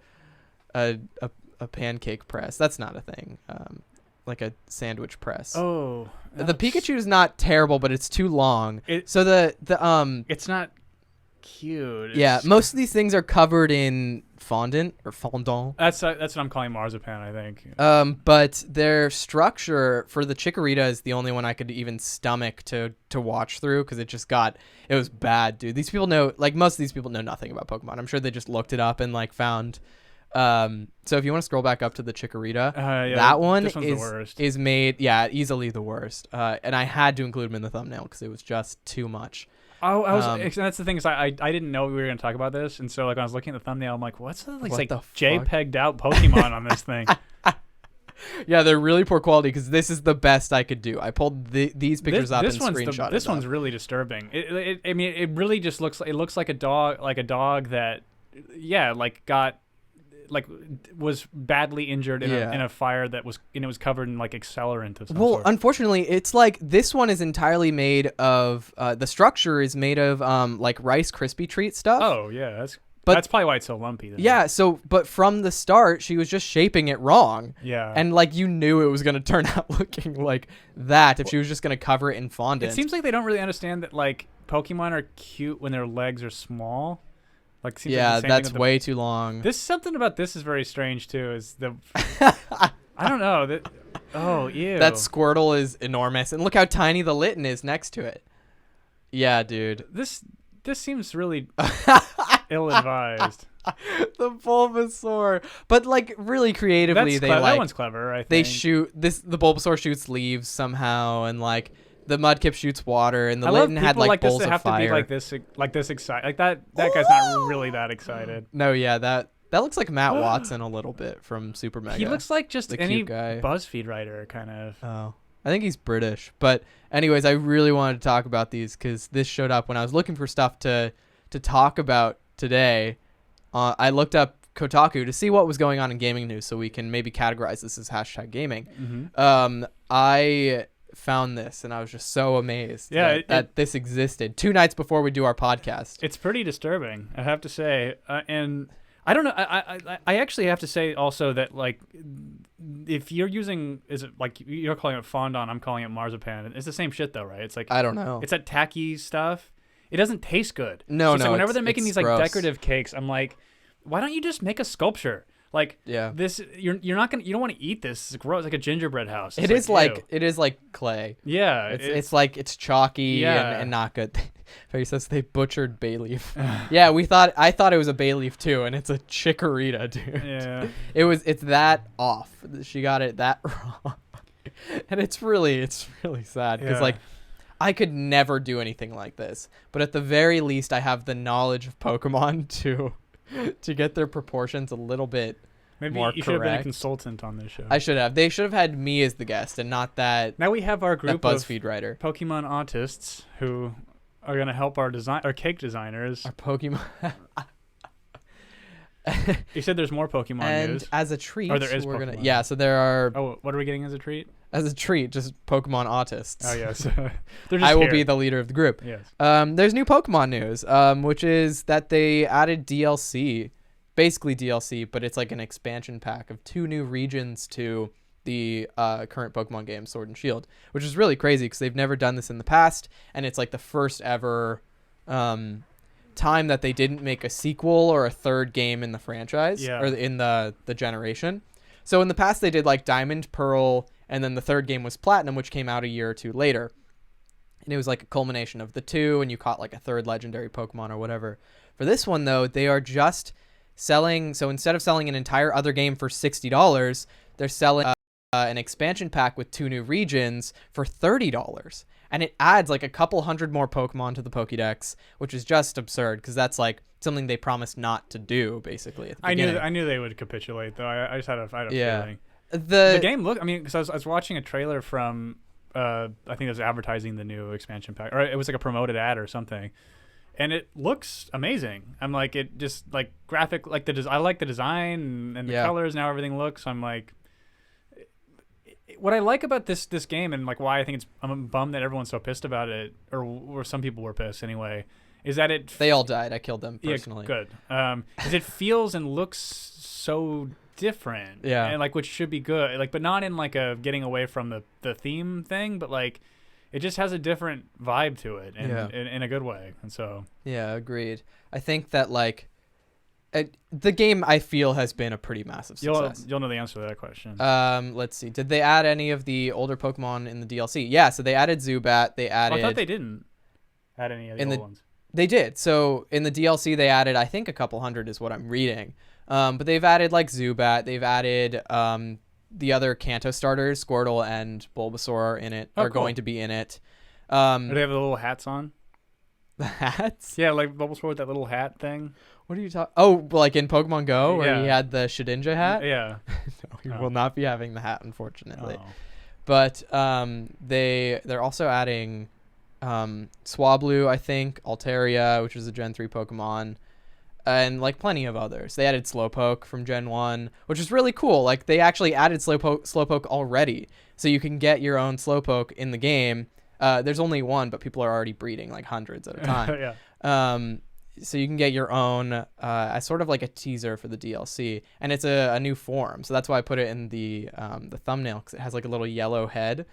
pancake press. That's not a thing. Like a sandwich press. Oh, The Pikachu is not terrible, but it's too long. So it's not cute. yeah, It's, most of these things are covered in fondant or fondant. that's what I'm calling marzipan, I think. But their structure for the Chikorita is the only one I could even stomach to watch through because it was bad, dude. These people know, like most of these people know nothing about Pokemon. I'm sure they just looked it up and like found. So if you want to scroll back up to the Chikorita, that one this one's the worst. is made, easily the worst. And I had to include him in the thumbnail because it was just too much. Oh, that's the thing is I didn't know we were going to talk about this, and so like when I was looking at the thumbnail, I'm like, what's the like JPEG'd out Pokemon on this thing? Yeah, they're really poor quality because this is the best I could do. I pulled these pictures up and screenshotted This them. one's really disturbing. I mean, it really just looks like a dog that, was badly injured in a fire that was it was covered in like accelerant of some sort. Unfortunately, it's like this one is entirely made of the structure is made of like Rice Krispie treat stuff. Oh yeah, that's probably why it's so lumpy. Then. Yeah, but from the start, she was just shaping it wrong. Yeah. And like you knew it was gonna turn out looking like that if she was just gonna cover it in fondant. It seems like they don't really understand that like Pokemon are cute when their legs are small. Like, seems like the same that's thing way too long. Something about this is very strange too. Is the I don't know that. Oh, ew. That Squirtle is enormous, and look how tiny the Litten is next to it. Yeah, dude. This seems really ill-advised. The Bulbasaur, but like really creatively, that one's clever. I think they shoot this. The Bulbasaur shoots leaves somehow, and like the Mudkip shoots water, and the Litten had like bowls of fire. To be like this excited. Like that guy's not really that excited. No, yeah, that looks like Matt Watson a little bit from Super Mega. He looks like just the any cute guy. BuzzFeed writer, kind of. Oh, I think he's British. But anyways, I really wanted to talk about these because this showed up when I was looking for stuff to talk about today. I looked up Kotaku to see what was going on in gaming news, so we can maybe categorize this as #gaming. Mm-hmm. I found this and I was just so amazed that this existed 2 nights before we do our podcast. It's pretty disturbing, I have to say, and I don't know. I actually have to say also that like if you're using you're calling it fondant, I'm calling it marzipan. It's the same shit though, right? It's like I don't know. It's that tacky stuff. It doesn't taste good. No. Whenever they're making these like gross. Decorative cakes, I'm like, why don't you just make a sculpture? Like this, you don't want to eat this. It's gross, like a gingerbread house. It is like clay. Yeah, it's like it's chalky and not good. He says they butchered bay leaf. Yeah, I thought it was a bay leaf too, and it's a Chikorita, dude. Yeah, it's that off. She got it that wrong, and it's really sad because like I could never do anything like this, but at the very least I have the knowledge of Pokemon to get their proportions a little bit maybe more you should have been a correct. consultant on this show. I should have. They should have had me as the guest and not that. Now we have our group BuzzFeed of writer, Pokemon autists who are going to help our cake designers. Our Pokemon. You said there's more Pokemon and news. as a treat, or there is we're Pokemon. gonna so there are. Oh, what are we getting as a treat? As a treat, just Pokemon autists. Oh yes, they're just I will here. be the leader of the group. Yes. There's new Pokemon news, which is that they added DLC, basically DLC, but it's like an expansion pack of 2 new regions to the current Pokemon game, Sword and Shield, which is really crazy because they've never done this in the past, and it's like the first ever time that they didn't make a sequel or a third game in the franchise or in the generation. So in the past they did like Diamond, Pearl, and then the third game was Platinum, which came out a year or 2 later. And it was like a culmination of the 2, and you caught like a third legendary Pokemon or whatever. For this one though, they are just selling, so instead of selling an entire other game for $60, they're selling an expansion pack with 2 new regions for $30. And it adds like a couple hundred more Pokemon to the Pokédex, which is just absurd because that's like something they promised not to do, basically. At the beginning. I knew they would capitulate, though. I just had a feeling. The game looked. I mean, because I was watching a trailer from. I think it was advertising the new expansion pack, or it was like a promoted ad or something, and it looks amazing. I'm like, it just like graphic, like I like the design and the colors and how everything looks. I'm like. What I like about this game and like why I think I'm bummed that everyone's so pissed about it, or some people were pissed anyway, is that They all died. I killed them personally. Yeah, good. Is it feels and looks so different. Yeah. And like, which should be good. Like, but not in like a getting away from the theme thing, but like, it just has a different vibe to it, in a good way. And so. Yeah, agreed. I think that like, the game I feel has been a pretty massive success. You'll know the answer to that question. Let's see. Did they add any of the older Pokemon in the DLC? Yeah, so they added Zubat. They added. I thought they didn't add any of the old ones. They did. So in the DLC, they added, I think, a couple hundred is what I'm reading. But they've added like Zubat. They've added the other Kanto starters, Squirtle and Bulbasaur, in it are cool. going to be in it. Do they have the little hats on? The hats? Yeah, like Bulbasaur with that little hat thing. What are you talking? Oh, like in Pokemon Go, where Yeah. he had the Shedinja hat. Yeah. No, he will not be having the hat, unfortunately. Oh. But they're also adding Swablu, I think, Altaria, which is a Gen 3 Pokemon, and like plenty of others. They added Slowpoke from Gen 1, which is really cool. Like they actually added Slowpoke already, so you can get your own Slowpoke in the game. There's only one, but people are already breeding like hundreds at a time. Yeah. So you can get your own as sort of like a teaser for the DLC, and it's a new form. So that's why I put it in the thumbnail, because it has like a little yellow head,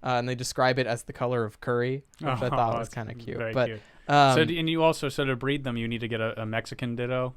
and they describe it as the color of curry, which I thought was kind of cute. But cute. And you also, so to breed them, you need to get a Mexican Ditto.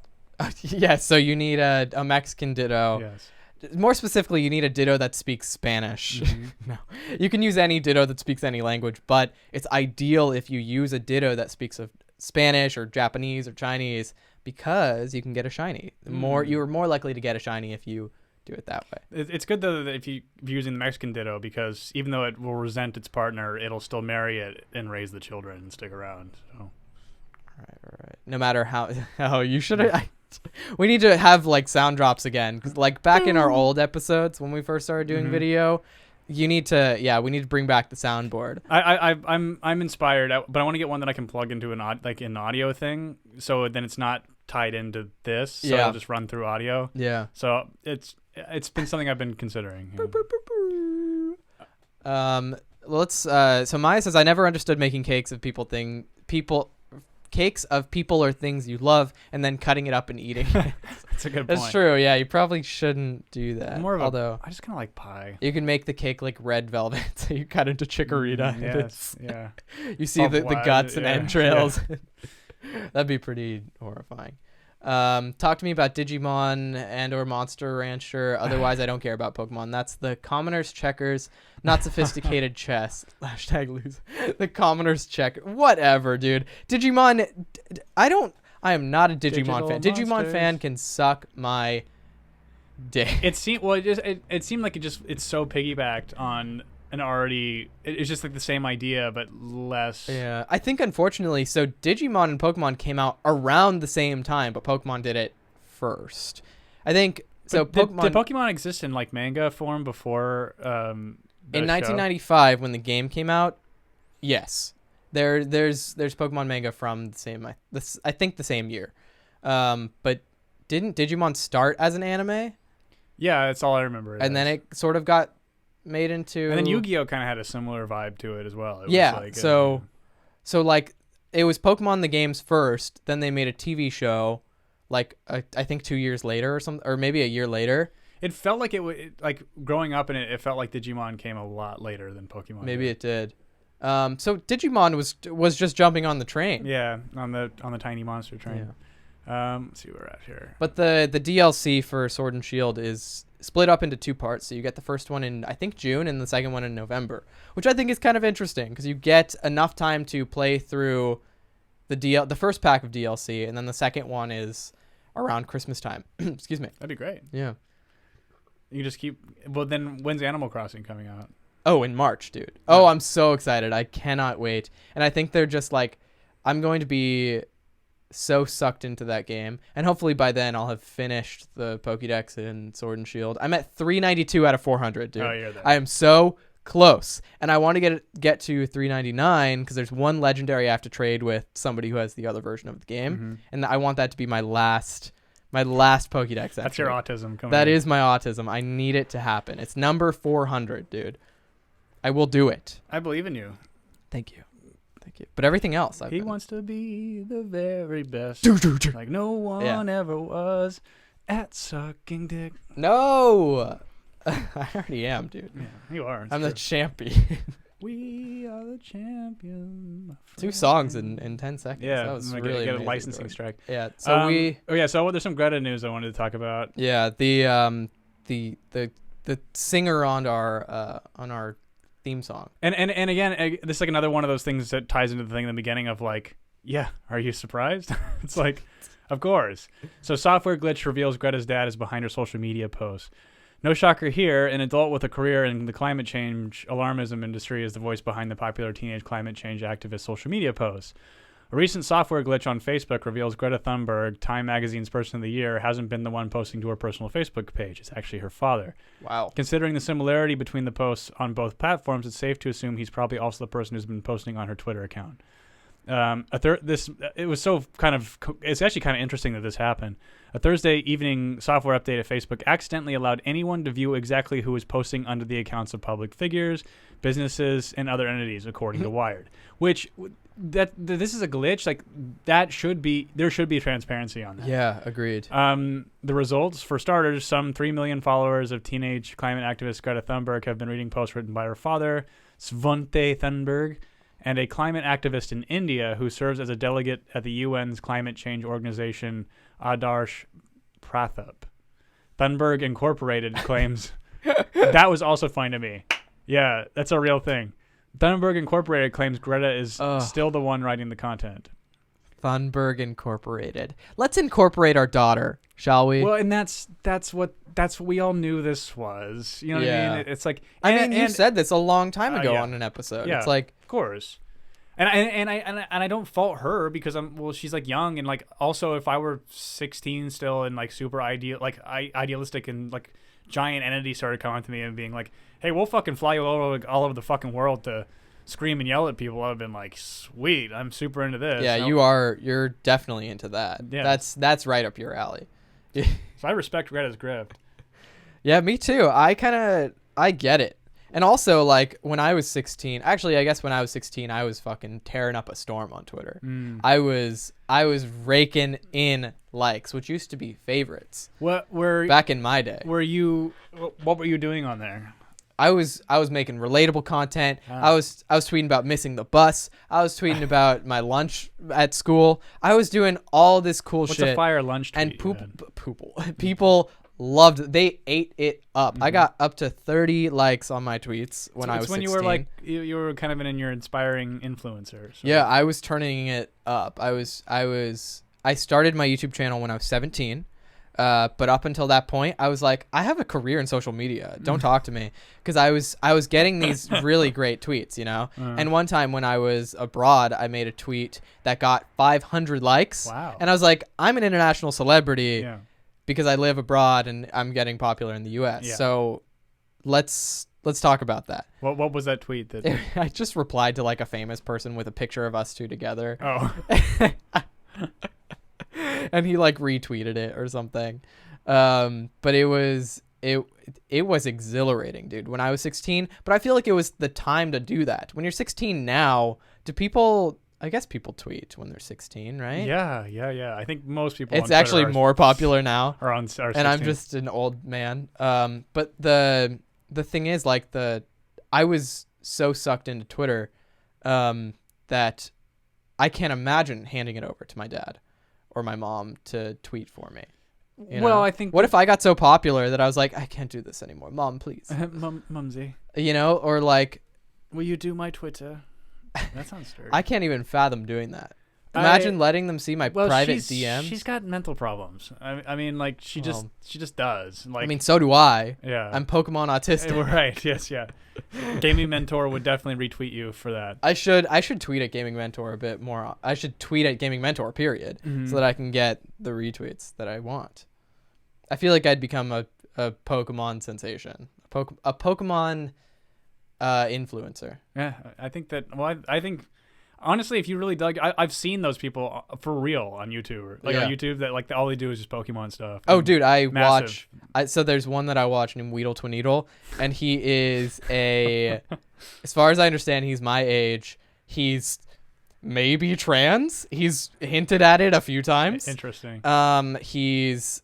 yeah, so you need a Mexican Ditto. Yes. More specifically, you need a Ditto that speaks Spanish. No, you can use any Ditto that speaks any language, but it's ideal if you use a Ditto that speaks of Spanish or Japanese or Chinese, because you can get a shiny. You're more likely to get a shiny if you do it that way. It's good though that if you're using the Mexican Ditto, because even though it will resent its partner, it'll still marry it and raise the children and stick around. So. All right. No matter how. Oh, you should. We need to have like sound drops again, 'cause like back in our old episodes when we first started doing video. You need to, we need to bring back the soundboard. I'm inspired, but I want to get one that I can plug into an audio thing, so then it's not tied into this. So it'll just run through audio. Yeah. So it's been something I've been considering. So Maya says, I never understood making cakes of cakes of people or things you love and then cutting it up and eating it. That's a good point. That's true. Yeah, you probably shouldn't do that. Although I just kind of like pie. You can make the cake like red velvet, so you cut into chikorita. Yes, yeah. You see the guts and entrails. Yeah. That'd be pretty horrifying. Talk to me about Digimon and or Monster Rancher. Otherwise, I don't care about Pokemon. That's the commoner's checkers, not sophisticated chess. #lose. The commoner's check. Whatever, dude. Digimon. I am not a Digimon fan. Digital Digimon monsters. fan can suck my dick. It seemed it seemed like it's so piggybacked on an already. It's just like the same idea but less. Yeah, I think unfortunately, so Digimon and Pokemon came out around the same time, but Pokemon did it first. I think so. Did Pokemon exist in like manga form before? In 1995, when the game came out, yes, there's Pokemon manga from the same I think the same year, but didn't Digimon start as an anime? Yeah, that's all I remember. And then it sort of got made into. And then Yu-Gi-Oh kind of had a similar vibe to it as well. It yeah, was like so like it was Pokemon the games first, then they made a TV show, like I think 2 years later or something, or maybe a year later. It felt like like growing up in it. It felt like Digimon came a lot later than Pokemon. Maybe it did. So Digimon was just jumping on the train. Yeah, on the tiny monster train. Yeah. Let's see where we're at here. But the DLC for Sword and Shield is split up into 2 parts. So you get the first one in I think June and the second one in November, which I think is kind of interesting because you get enough time to play through the first pack of DLC, and then the second one is around Christmas time. Excuse me. That'd be great. Yeah. You just keep. Well, then when's Animal Crossing coming out? Oh, in March, dude. Oh, I'm so excited. I cannot wait. And I think they're just like, I'm going to be so sucked into that game. And hopefully by then I'll have finished the Pokédex in Sword and Shield. I'm at 392 out of 400, dude. Oh, you're there. I am so close. And I want to get to 399 because there's one legendary I have to trade with somebody who has the other version of the game. Mm-hmm. And I want that to be my last Pokédex. That's your autism coming. That is my autism. I need it to happen. It's number 400, dude. I will do it. I believe in you. Thank you. Thank you. But everything else, He wants to be the very best, like no one Yeah. ever was at sucking dick. No, I already am, dude. Yeah, you are. It's I'm the true. champion. We are the champion. my 2 friend. songs in 10 seconds. Yeah, that was I'm gonna really get a amazing, licensing Jordan. strike. Yeah. So Oh yeah, so there's some Greta news I wanted to talk about. yeah, the singer on our theme song. And again, this is like another one of those things that ties into the thing in the beginning of like, yeah, are you surprised? It's like, of course. So software glitch reveals Greta's dad is behind her social media posts. No shocker here, an adult with a career in the climate change alarmism industry is the voice behind the popular teenage climate change activist social media posts. A recent software glitch on Facebook reveals Greta Thunberg, Time Magazine's Person of the Year, hasn't been the one posting to her personal Facebook page. It's actually her father. Wow. Considering the similarity between the posts on both platforms, it's safe to assume he's probably also the person who's been posting on her Twitter account. It's actually kind of interesting that this happened. A Thursday evening software update at Facebook accidentally allowed anyone to view exactly who was posting under the accounts of public figures, businesses, and other entities, according to Wired. Which this is a glitch. Like there should be transparency on that. Yeah, agreed. The results, for starters, some 3 million followers of teenage climate activist Greta Thunberg have been reading posts written by her father, Svante Thunberg, and a climate activist in India who serves as a delegate at the UN's climate change organization, Adarsh Pratap. Thunberg Incorporated claims that was also fine to me. Yeah, that's a real thing. Thunberg Incorporated claims Greta is still the one writing the content. Thunberg Incorporated. Let's incorporate our daughter, shall we? Well, and that's what we all knew this was. You know what I mean? It's like you said this a long time ago yeah. on an episode. Yeah, It's like, of course. And I don't fault her because she's like young, and like also if I were 16 still and like super idealistic and like giant entity started coming to me and being like, hey, we'll fucking fly you all over the fucking world to scream and yell at people, I've been like, sweet, I'm super into this. yeah, you're definitely into that. Yeah. That's right up your alley. So I respect Greta's grip. Yeah, me too. I get it. And also, like, when I was 16, actually, I guess when I was 16, I was fucking tearing up a storm on Twitter. I was raking in likes, which used to be favorites. Back in my day? What were you doing on there? I was making relatable content. I was tweeting about missing the bus. I was tweeting about my lunch at school. I was doing all this cool shit. What's a fire lunch tweet? And people loved it. They ate it up. I got up to 30 likes on my tweets when I was 16. When you were like you were kind of in your inspiring influencer. So. Yeah, I was turning it up. I started my YouTube channel when I was 17. But up until that point, I was like, I have a career in social media. Don't talk to me, because I was getting these really great tweets, you know. And one time when I was abroad, I made a tweet that got 500 likes. Wow. And I was like, I'm an international celebrity. Yeah. Because I live abroad and I'm getting popular in the U.S. Yeah. So let's talk about that. What was that tweet? I just replied to like a famous person with a picture of us two together. Oh. And he like retweeted it or something. But it was exhilarating, dude, when I was 16. But I feel like it was the time to do that. When you're 16 now, I guess people tweet when they're 16, right? Yeah. I think most people. It's actually more popular now. Are 16. And I'm just an old man. But the thing is, like, I was so sucked into Twitter that I can't imagine handing it over to my dad or my mom to tweet for me. You know? I think. What if I got so popular that I was like, I can't do this anymore, Mom, please. Mumsy. You know, or like, will you do my Twitter? That sounds dirty. I can't even fathom doing that. Imagine letting them see my private DMs. She's got mental problems. I mean, like she just does. Like, I mean, so do I. Yeah. I'm Pokemon autistic. Right. Yes. Yeah. Gaming Mentor would definitely retweet you for that. I should tweet at Gaming Mentor a bit more. I should tweet at Gaming Mentor, period, so that I can get the retweets that I want. I feel like I'd become a Pokemon sensation, a Pokemon influencer. Yeah, I think that. Well, I think. Honestly, if you really dug, I've seen those people for real on YouTube. On YouTube, that like all they do is just Pokemon stuff. Oh, dude, I massive. watch. So there's one that I watch named Weedle Twineedle, and he is as far as I understand, he's my age. He's maybe trans. He's hinted at it a few times. Interesting. He's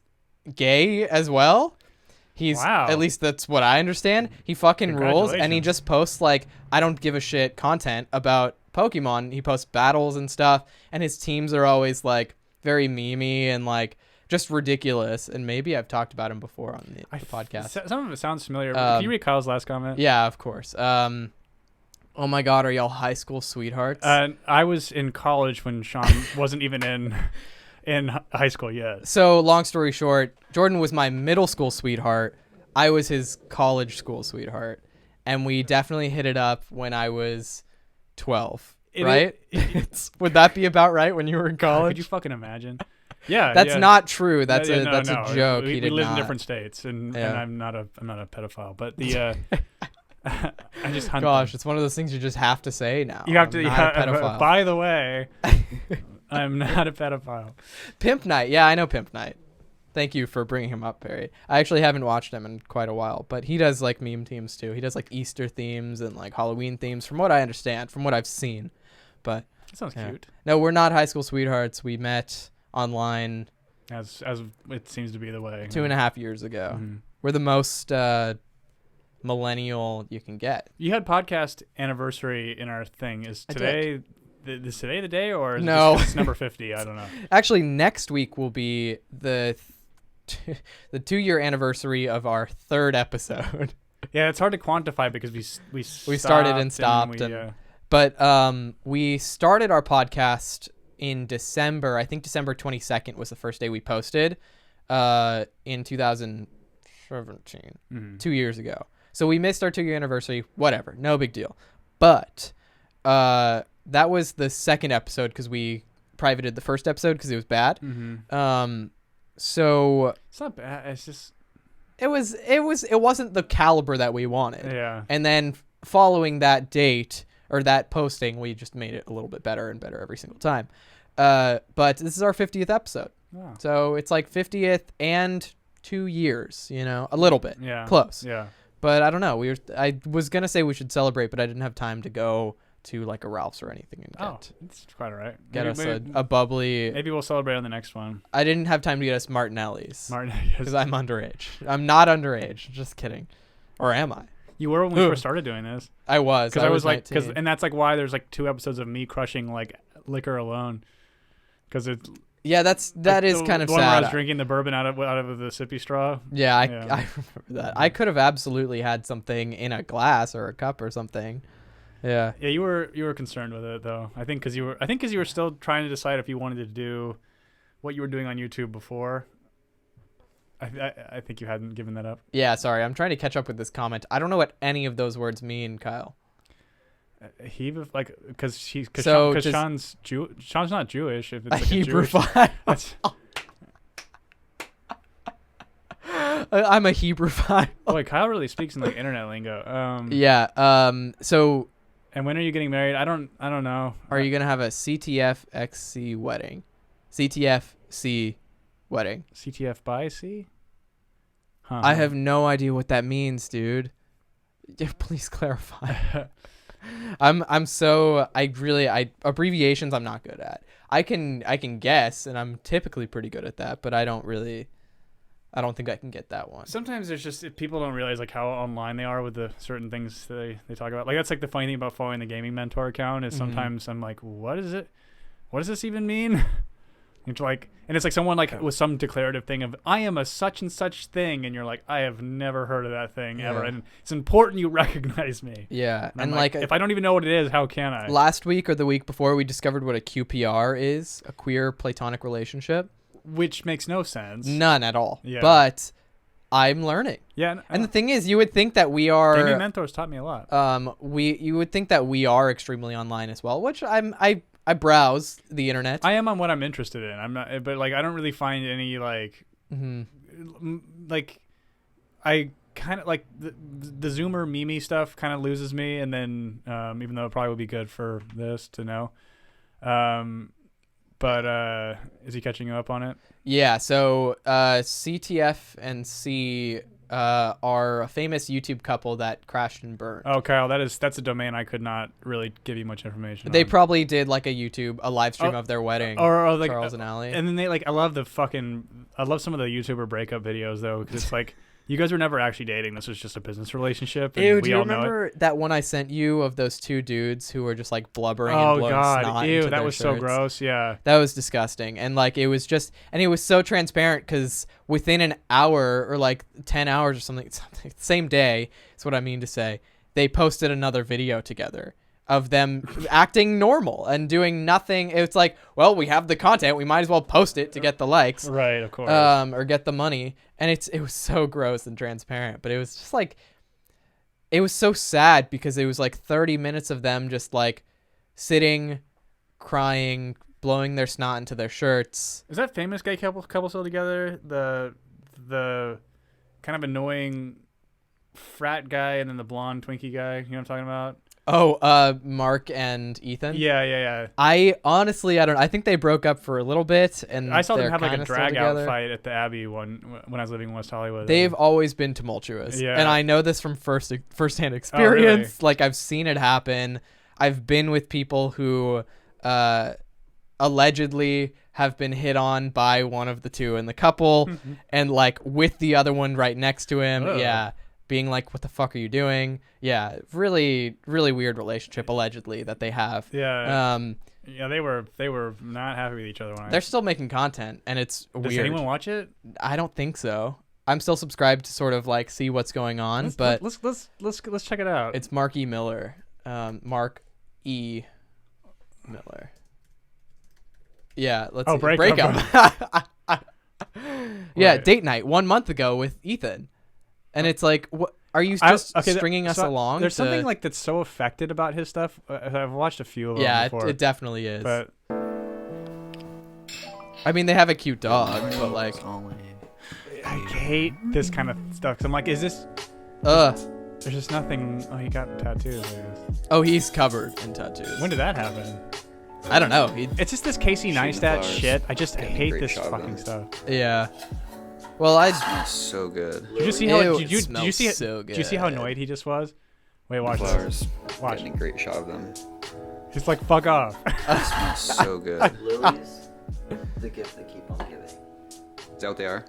gay as well. He's Wow. At least that's what I understand. He fucking rules, and he Congratulations. just posts like I don't give a shit content about Pokemon. He posts battles and stuff, and his teams are always like very memey and like just ridiculous. And maybe I've talked about him before on the podcast. Some of it sounds familiar. Can you read Kyle's last comment? Yeah, of course. Oh my God, are y'all high school sweethearts? I was in college when Sean wasn't even in high school yet. So long story short, Jordan was my middle school sweetheart. I was his college school sweetheart, and we definitely hit it up when I was 12. Right? Would that be about right when you were in college? Could you fucking imagine? Yeah, That's not true. That's Yeah, a no. joke. We He did live not. in different states, and Yeah. I'm not a pedophile. But the I just hunt Gosh, them. it's one of those things you just have to say now. You have I'm to. not a pedophile. By the way, I'm not a pedophile. Pimp Night. Yeah, I know Pimp Night. Thank you for bringing him up, Perry. I actually haven't watched him in quite a while, but he does like meme themes too. He does like Easter themes and like Halloween themes, from what I understand, from what I've seen. But That sounds yeah. cute. No, we're not high school sweethearts. We met online As it seems to be the way. 2.5 years ago. Mhm. We're the most millennial you can get. You had podcast anniversary in our thing. Is I today is today the day, or is it No. just 'cause it's number 50? I don't know. Actually, next week will be the 2-year anniversary of our 3rd episode. Yeah, it's hard to quantify because we started and stopped we, and- But we started our podcast in December. I think December 22nd was the first day we posted in 2017, 2 years ago. So we missed our 2-year anniversary. Whatever, no big deal. But that was the 2nd episode because we privated the 1st episode because it was bad. So it's not bad. It's just it wasn't the caliber that we wanted. yeah. And then following that date or that posting, we just made it a little bit better and better every single time. But this is our 50th episode. Wow. So it's like 50th and 2 years, a little bit. Yeah. Close. Yeah. But I don't know. I was going to say we should celebrate, but I didn't have time to go to like a Ralph's or anything and Oh, it's quite all right. get us maybe, a bubbly. maybe we'll celebrate on the next one. I didn't have time to get us Martinelli's Martin, because I'm underage. I'm not underage. Just kidding. Or am I? you were when we first started doing this. I was. Because I was like, 19. and that's like why there's like 2 episodes of me crushing like liquor alone. Because it's Yeah, that is kind of the one where I sad. was drinking the bourbon out of the sippy straw. Yeah, I Yeah. remember that. I could have absolutely had something in a glass or a cup or something. Yeah. Yeah, you were concerned with it though. I think because you were still trying to decide if you wanted to do what you were doing on YouTube before. I think you hadn't given that up. Yeah, sorry. I'm trying to catch up with this comment. I don't know what any of those words mean, Kyle. Because So does- Sean's Sean's not Jewish. If it's A like Hebrew a Jewish, file. that's, I'm a Hebrew file. boy, Kyle really speaks in like internet lingo. Yeah. So And when are you getting married? I don't know. are you gonna have a CTF-XC wedding? CTF-C wedding. CTF by C? Huh. I have no idea what that means, dude. Yeah, please clarify. Abbreviations I'm not good at. I can guess, and I'm typically pretty good at that, but I don't think I can get that one. Sometimes there's just if people don't realize like how online they are with the certain things they talk about. Like that's like the funny thing about following the Gaming Mentor account is sometimes I'm like, what is it? What does this even mean? It's like, and it's like someone like with some declarative thing of I am a such and such thing, and you're like, I have never heard of that thing ever, Yeah. and it's important you recognize me. Yeah, And I'm and like, like if I don't even know what it is, how can I? last week or the week before, we discovered what a QPR is, a queer platonic relationship. Which makes no sense. None at all. Yeah. But I'm learning. Yeah, And the thing is, you would think that we are Gaming Mentors taught me a lot. you would think that we are extremely online as well, which I browse the internet. I am on what I'm interested in. I'm not, but like I don't really find any like, like, I kind of like the Zoomer meme stuff kind of loses me, and then even though it probably would be good for this to know, but is he catching you up on it? Yeah, so CTF and C are a famous YouTube couple that crashed and burned. Oh, Kyle, that's a domain I could not really give you much information They on. probably did like a live stream of their wedding, or like Charles and Allie. And then they I love some of the YouTuber breakup videos though, because it's like you guys were never actually dating. This was just a business relationship. And Ew, we do you all know it. remember that one I sent you of those two dudes who were just like blubbering and Oh blowing God, snot ew, into that their was so shirts? gross. Yeah. That was disgusting. And like it was so transparent because within an hour or like 10 hours or something, same day is what I mean to say, they posted another video together of them acting normal and doing nothing. It's like, well, we have the content, we might as well post it to get the likes, Right, of course. or get the money. And it was so gross and transparent, but it was just like, it was so sad because it was like 30 minutes of them just like sitting, crying, blowing their snot into their shirts. Is that famous gay couple still together? The kind of annoying frat guy and then the blonde Twinkie guy. You know what I'm talking about? Oh, Mark and Ethan. Yeah. I honestly, I don't. I think they broke up for a little bit, and I saw them they're have like a kinda still drag out together. fight at the Abbey when I was living in West Hollywood. They've always been tumultuous, Yeah. and I know this from firsthand really? experience. Like I've seen it happen. I've been with people who, allegedly have been hit on by one of the two in the couple, and like with the other one right next to him. Oh. Yeah. Being like, what the fuck are you doing? Yeah, really, really weird relationship allegedly that they have. Yeah. Yeah, they were not happy with each other when They're still making content, and it's Does weird. anyone watch it? I don't think so. I'm still subscribed to sort of like see what's going on, but Let's check it out. it's Mark E. Miller. Mark E. Miller. Yeah, let's see. break up. Yeah, Right. date night 1 month ago with Ethan. And it's like, what are you just stringing us along? There's to- something like that's so affected about his stuff. I've watched a few of them Yeah, before. it definitely is. But I mean, they have a cute dog, but like, I hate this kind of stuff. 'Cause I'm like, is this? ugh. There's just nothing. Oh, he got tattoos. I guess. Oh, he's covered in tattoos. When did that happen? I don't know. It's just this Casey Neistat flowers. shit. I hate great this shot of fucking them. stuff. Yeah. Well, Smells so good. Did you see how? Ew, Did you it smells see? so Did you see how good. annoyed he just was? Wait, watch Flowers. this. Watch. Getting a great shot of them. He's like, fuck off. Smells so good. Lilies, the gift they keep on giving. Is that what they are?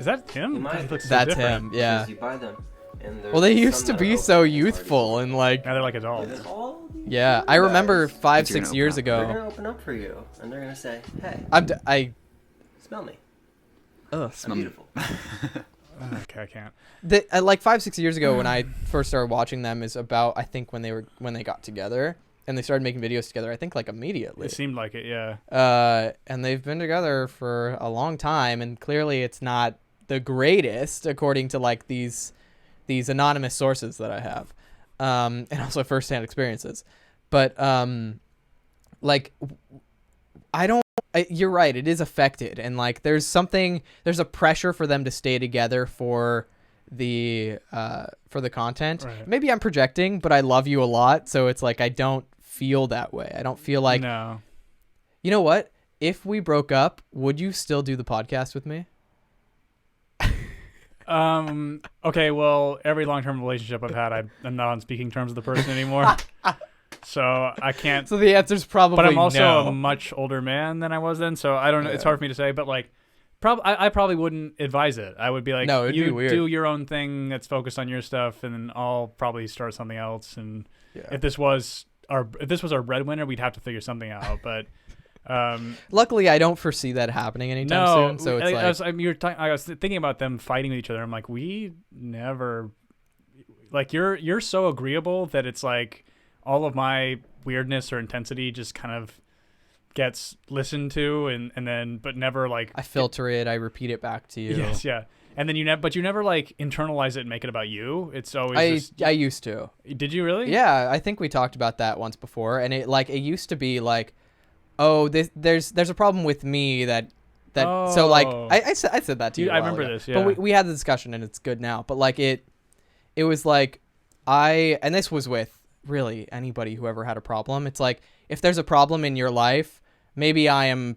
Is that him? You might- He looks so That's different. him. Yeah. Because you buy them, and Well, they there's used some to that be are so open youthful parties. and like, Now they're like adults. There's all these yeah. I remember guys. 5, It's gonna 6 years open They're ago. gonna open up for you, and they're gonna say, "Hey, I smell me. ugh. I'm beautiful." Okay, I can't. Like 5, 6 years ago when I first started watching them is about I think when they got together and they started making videos together. I think like immediately. It seemed like it, yeah. And they've been together for a long time, and clearly it's not the greatest according to like these anonymous sources that I have, and also firsthand experiences. But like you're right, it is affected, and like there's a pressure for them to stay together for the content. Right. Maybe I'm projecting, but I love you a lot, so it's like I don't feel that way. I don't feel like, No. you know what? If we broke up, would you still do the podcast with me? Okay, well, every long-term relationship I've had, I'm not on speaking terms with the person anymore. So I can't. So the answer's probably But I'm also no. a much older man than I was then, so I don't know. It's hard for me to say, but like, I probably wouldn't advise it. I would be like, No, it'd you be weird. do your own thing that's focused on your stuff, and then I'll probably start something else. And Yeah. if this was our breadwinner, we'd have to figure something out. But Luckily, I don't foresee that happening anytime no, soon. So it's I was thinking about them fighting with each other. I'm like, we never, like, you're so agreeable that it's like all of my weirdness or intensity just kind of gets listened to, and then but never like I filter it. I repeat it back to you. yes, yeah, and then you never like internalize it and make it about you. It's always I used to. Did you really? Yeah, I think we talked about that once before, and it used to be like, oh, there's a problem with me that so like Oh. I said that to you. I a while remember ago. this, yeah. But we had the discussion, and it's good now. But like it was like and this was with really anybody who ever had a problem. It's like if there's a problem in your life, maybe I am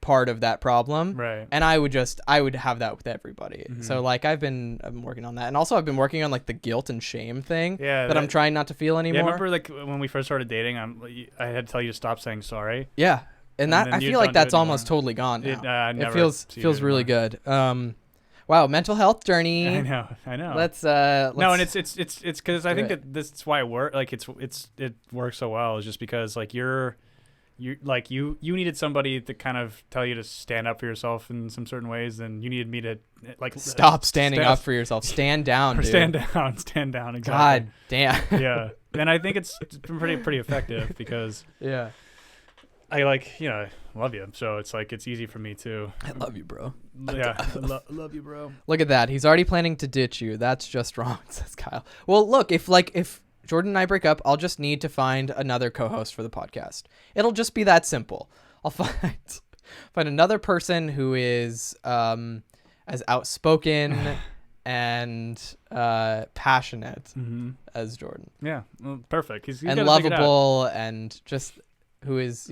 part of that problem. Right. And I would have that with everybody. So like I've been working on that. And also I've been working on like the guilt and shame thing that I'm trying not to feel anymore. Yeah, I remember like when we first started dating, I had to tell you to stop saying sorry. Yeah. And that I feel like that's almost totally gone now. It feels really good. Wow, mental health journey. I know. Let's no, and it's because I think that this is why it work. Like it works so well is just because like you needed somebody to kind of tell you to stand up for yourself in some certain ways, and you needed me to like stop standing up for yourself. Stand down, dude. Stand down. Exactly. God damn. Yeah, and I think it's been pretty effective because I love you, so it's like it's easy for me too. I love you, bro. Yeah, love you, bro. Look at that. He's already planning to ditch you. That's just wrong, says Kyle. Well, look, if Jordan and I break up, I'll just need to find another co-host for the podcast. It'll just be that simple. I'll find another person who is as outspoken and passionate as Jordan. Yeah, well, perfect. He's and lovable and just who is,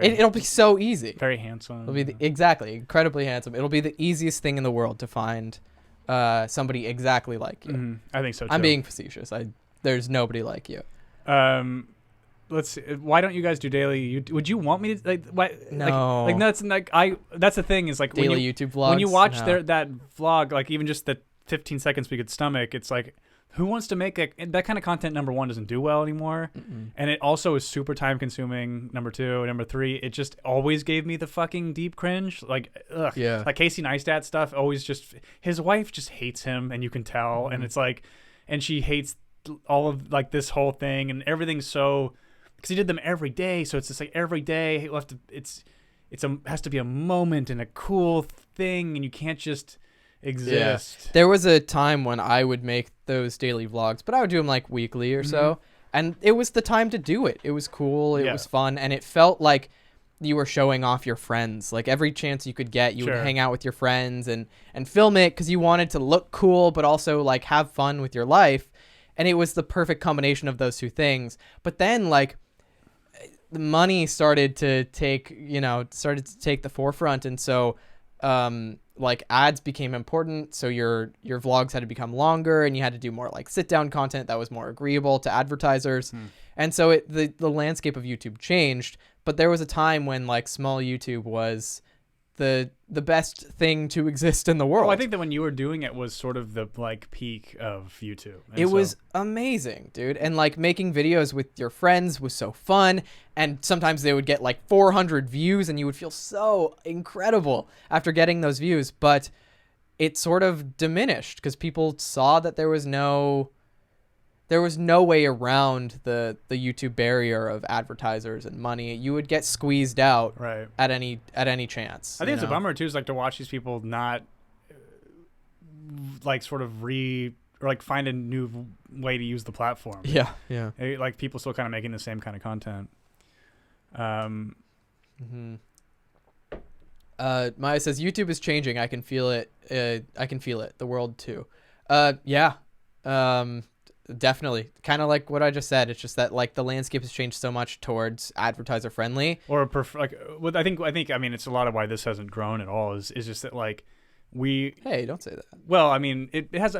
it'll be so easy. Very handsome. It'll be exactly incredibly handsome. It'll be the easiest thing in the world to find somebody exactly like you. I think so too. I'm being facetious. There's nobody like you. Let's see. Why don't you guys do daily? Would you want me to like? Why? No. Like that's like That's the thing is like daily YouTube vlogs. When you watch that vlog, like even just the 15 seconds we could stomach, it's like, who wants to make that kind of content? Number one, doesn't do well anymore, and it also is super time consuming. Number two, number three, it just always gave me the fucking deep cringe. Like, ugh. Yeah. Like Casey Neistat stuff. Always just his wife just hates him, and you can tell, and it's like, and she hates all of like this whole thing, and everything's so because he did them every day, so it's just like every day he'll have to. Has to be a moment and a cool thing, and you can't just exist. Yeah. There was a time when I would make those daily vlogs, but I would do them like weekly or so, and it was the time to do it. It was cool, it was fun, and it felt like you were showing off your friends. Like every chance you could get, you would hang out with your friends and film it because you wanted to look cool but also like have fun with your life, and it was the perfect combination of those two things. But then like the money started to take the forefront, and so like ads became important, so your vlogs had to become longer, and you had to do more like sit down content that was more agreeable to advertisers. And so the landscape of YouTube changed, but there was a time when like small YouTube was the best thing to exist in the world. Well, I think that when you were doing it was sort of the like peak of YouTube. It was amazing, dude. And like making videos with your friends was so fun. And sometimes they would get like 400 views and you would feel so incredible after getting those views. But it sort of diminished because people saw that there was no way around the YouTube barrier of advertisers and money. You would get squeezed out at any chance. I think it's a bummer too, is like to watch these people not like sort of find a new way to use the platform. Yeah. Like people still kind of making the same kind of content. Maya says YouTube is changing. I can feel it. The world too. Yeah. Definitely, kind of like what I just said. It's just that like the landscape has changed so much towards advertiser friendly. Or I think I mean it's a lot of why this hasn't grown at all is just that like Hey, don't say that. Well, I mean it has,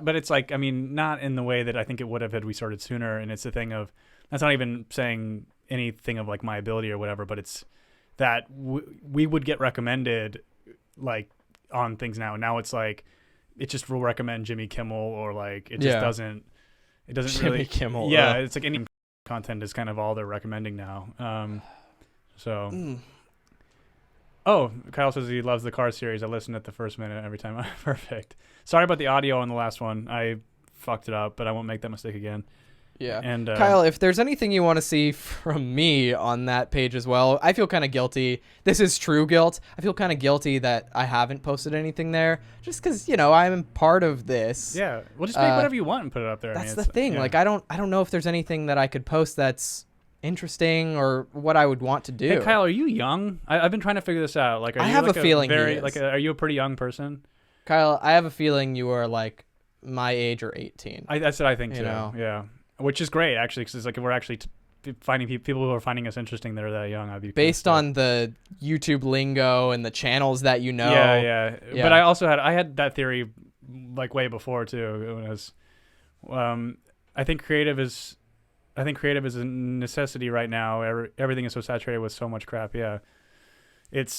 but it's like, I mean, not in the way that I think it would have had we started sooner. And it's the thing of, that's not even saying anything of like my ability or whatever, but it's that we would get recommended like on things now. Now it's like it just will recommend Jimmy Kimmel, or like it just doesn't. It doesn't Jimmy really. Kimmel. Yeah, it's like any content is kind of all they're recommending now. Oh, Kyle says he loves the car series. I listen at the first minute every time. Perfect. Sorry about the audio on the last one. I fucked it up, but I won't make that mistake again. Yeah. And Kyle, if there's anything you want to see from me on that page as well, I feel kind of guilty. This is true guilt. I feel kind of guilty that I haven't posted anything there, just because I'm part of this. Yeah, well, just make whatever you want and put it up there. That's the thing. Yeah. Like I don't know if there's anything that I could post that's interesting or what I would want to do. Hey, Kyle, are you young? I've been trying to figure this out. Like, I have a feeling are you a pretty young person? Kyle, I have a feeling you are like my age or 18. That's what I think too. Yeah. Which is great, actually, because it's like we're actually finding people who are finding us interesting that are that young. I'd be based on the YouTube lingo and the channels that you know. Yeah. Yeah. But I had that theory like way before too. When I was, I think creative is a necessity right now. Everything is so saturated with so much crap. Yeah, it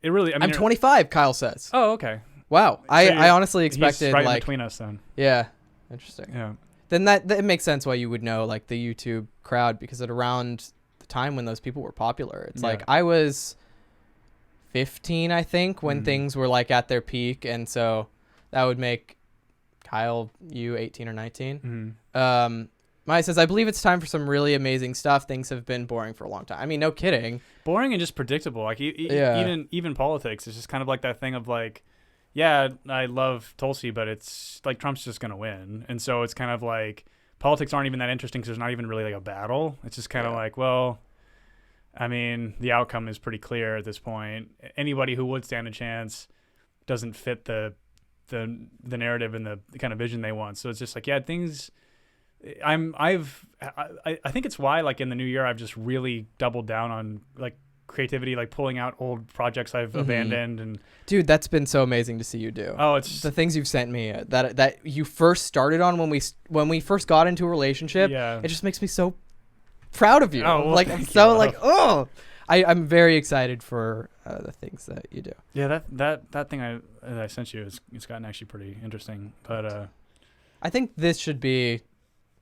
really. I mean, I'm 25. Kyle says. Oh, okay. Wow. So I honestly expected he's right like between us then. Yeah. Interesting. Yeah. Then that makes sense why you would know like the YouTube crowd, because at around the time when those people were popular, it's like I was 15, I think, when things were like at their peak, and so that would make Kyle, you 18 or 19. Maya says, I believe it's time for some really amazing stuff. Things have been boring for a long time. I mean, no kidding. Boring and just predictable. Like Yeah. even politics is just kind of like that thing of like, yeah, I love Tulsi, but it's like Trump's just gonna win, and so it's kind of like politics aren't even that interesting because there's not even really like a battle. It's just kind of like, well, I mean, the outcome is pretty clear at this point. Anybody who would stand a chance doesn't fit the narrative and the kind of vision they want. So it's just like, yeah, things. I think it's why like in the new year I've just really doubled down on like creativity, like pulling out old projects I've abandoned. And dude, that's been so amazing to see you do. Oh, it's the things you've sent me that you first started on when we first got into a relationship. Yeah. It just makes me so proud of you. Oh, well, like I'm so like, oh, I'm very excited for the things that you do. Yeah, that thing I sent you it's gotten actually pretty interesting. But I think this should be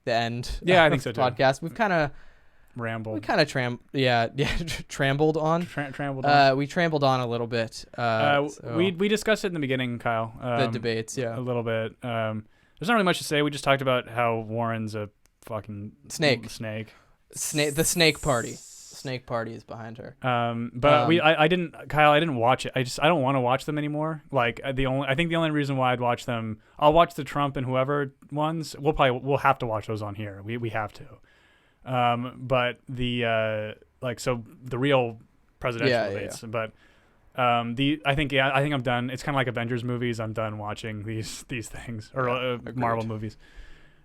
the end. Yeah, I think so too. Podcast. We've kind of rambled. We kind of trambled on. Trambled on. We trambled on a little bit. So we discussed it in the beginning, Kyle. The debates, yeah, a little bit. There's not really much to say. We just talked about how Warren's a fucking snake. The snake party. Snake party is behind her. But I didn't watch it. I don't want to watch them anymore. Like I think the only reason why I'd watch them, I'll watch the Trump and whoever ones. We'll have to watch those on here. We have to. But the the real presidential debates. Yeah. But I think I'm done. It's kind of like Avengers movies. I'm done watching these things or Marvel movies.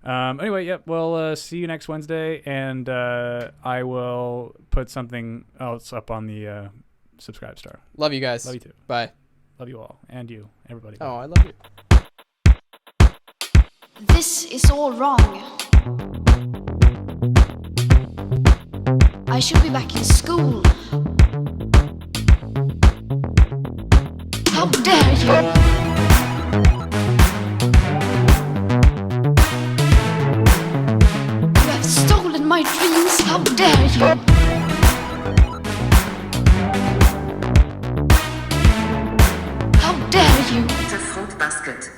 Anyway, yep. We'll see you next Wednesday, and I will put something else up on the subscribe star. Love you guys. Love you too. Bye. Love you all, and you, everybody. Oh, I love you. This is all wrong. I should be back in school. How dare you! You have stolen my dreams. How dare you! How dare you! The fruit basket.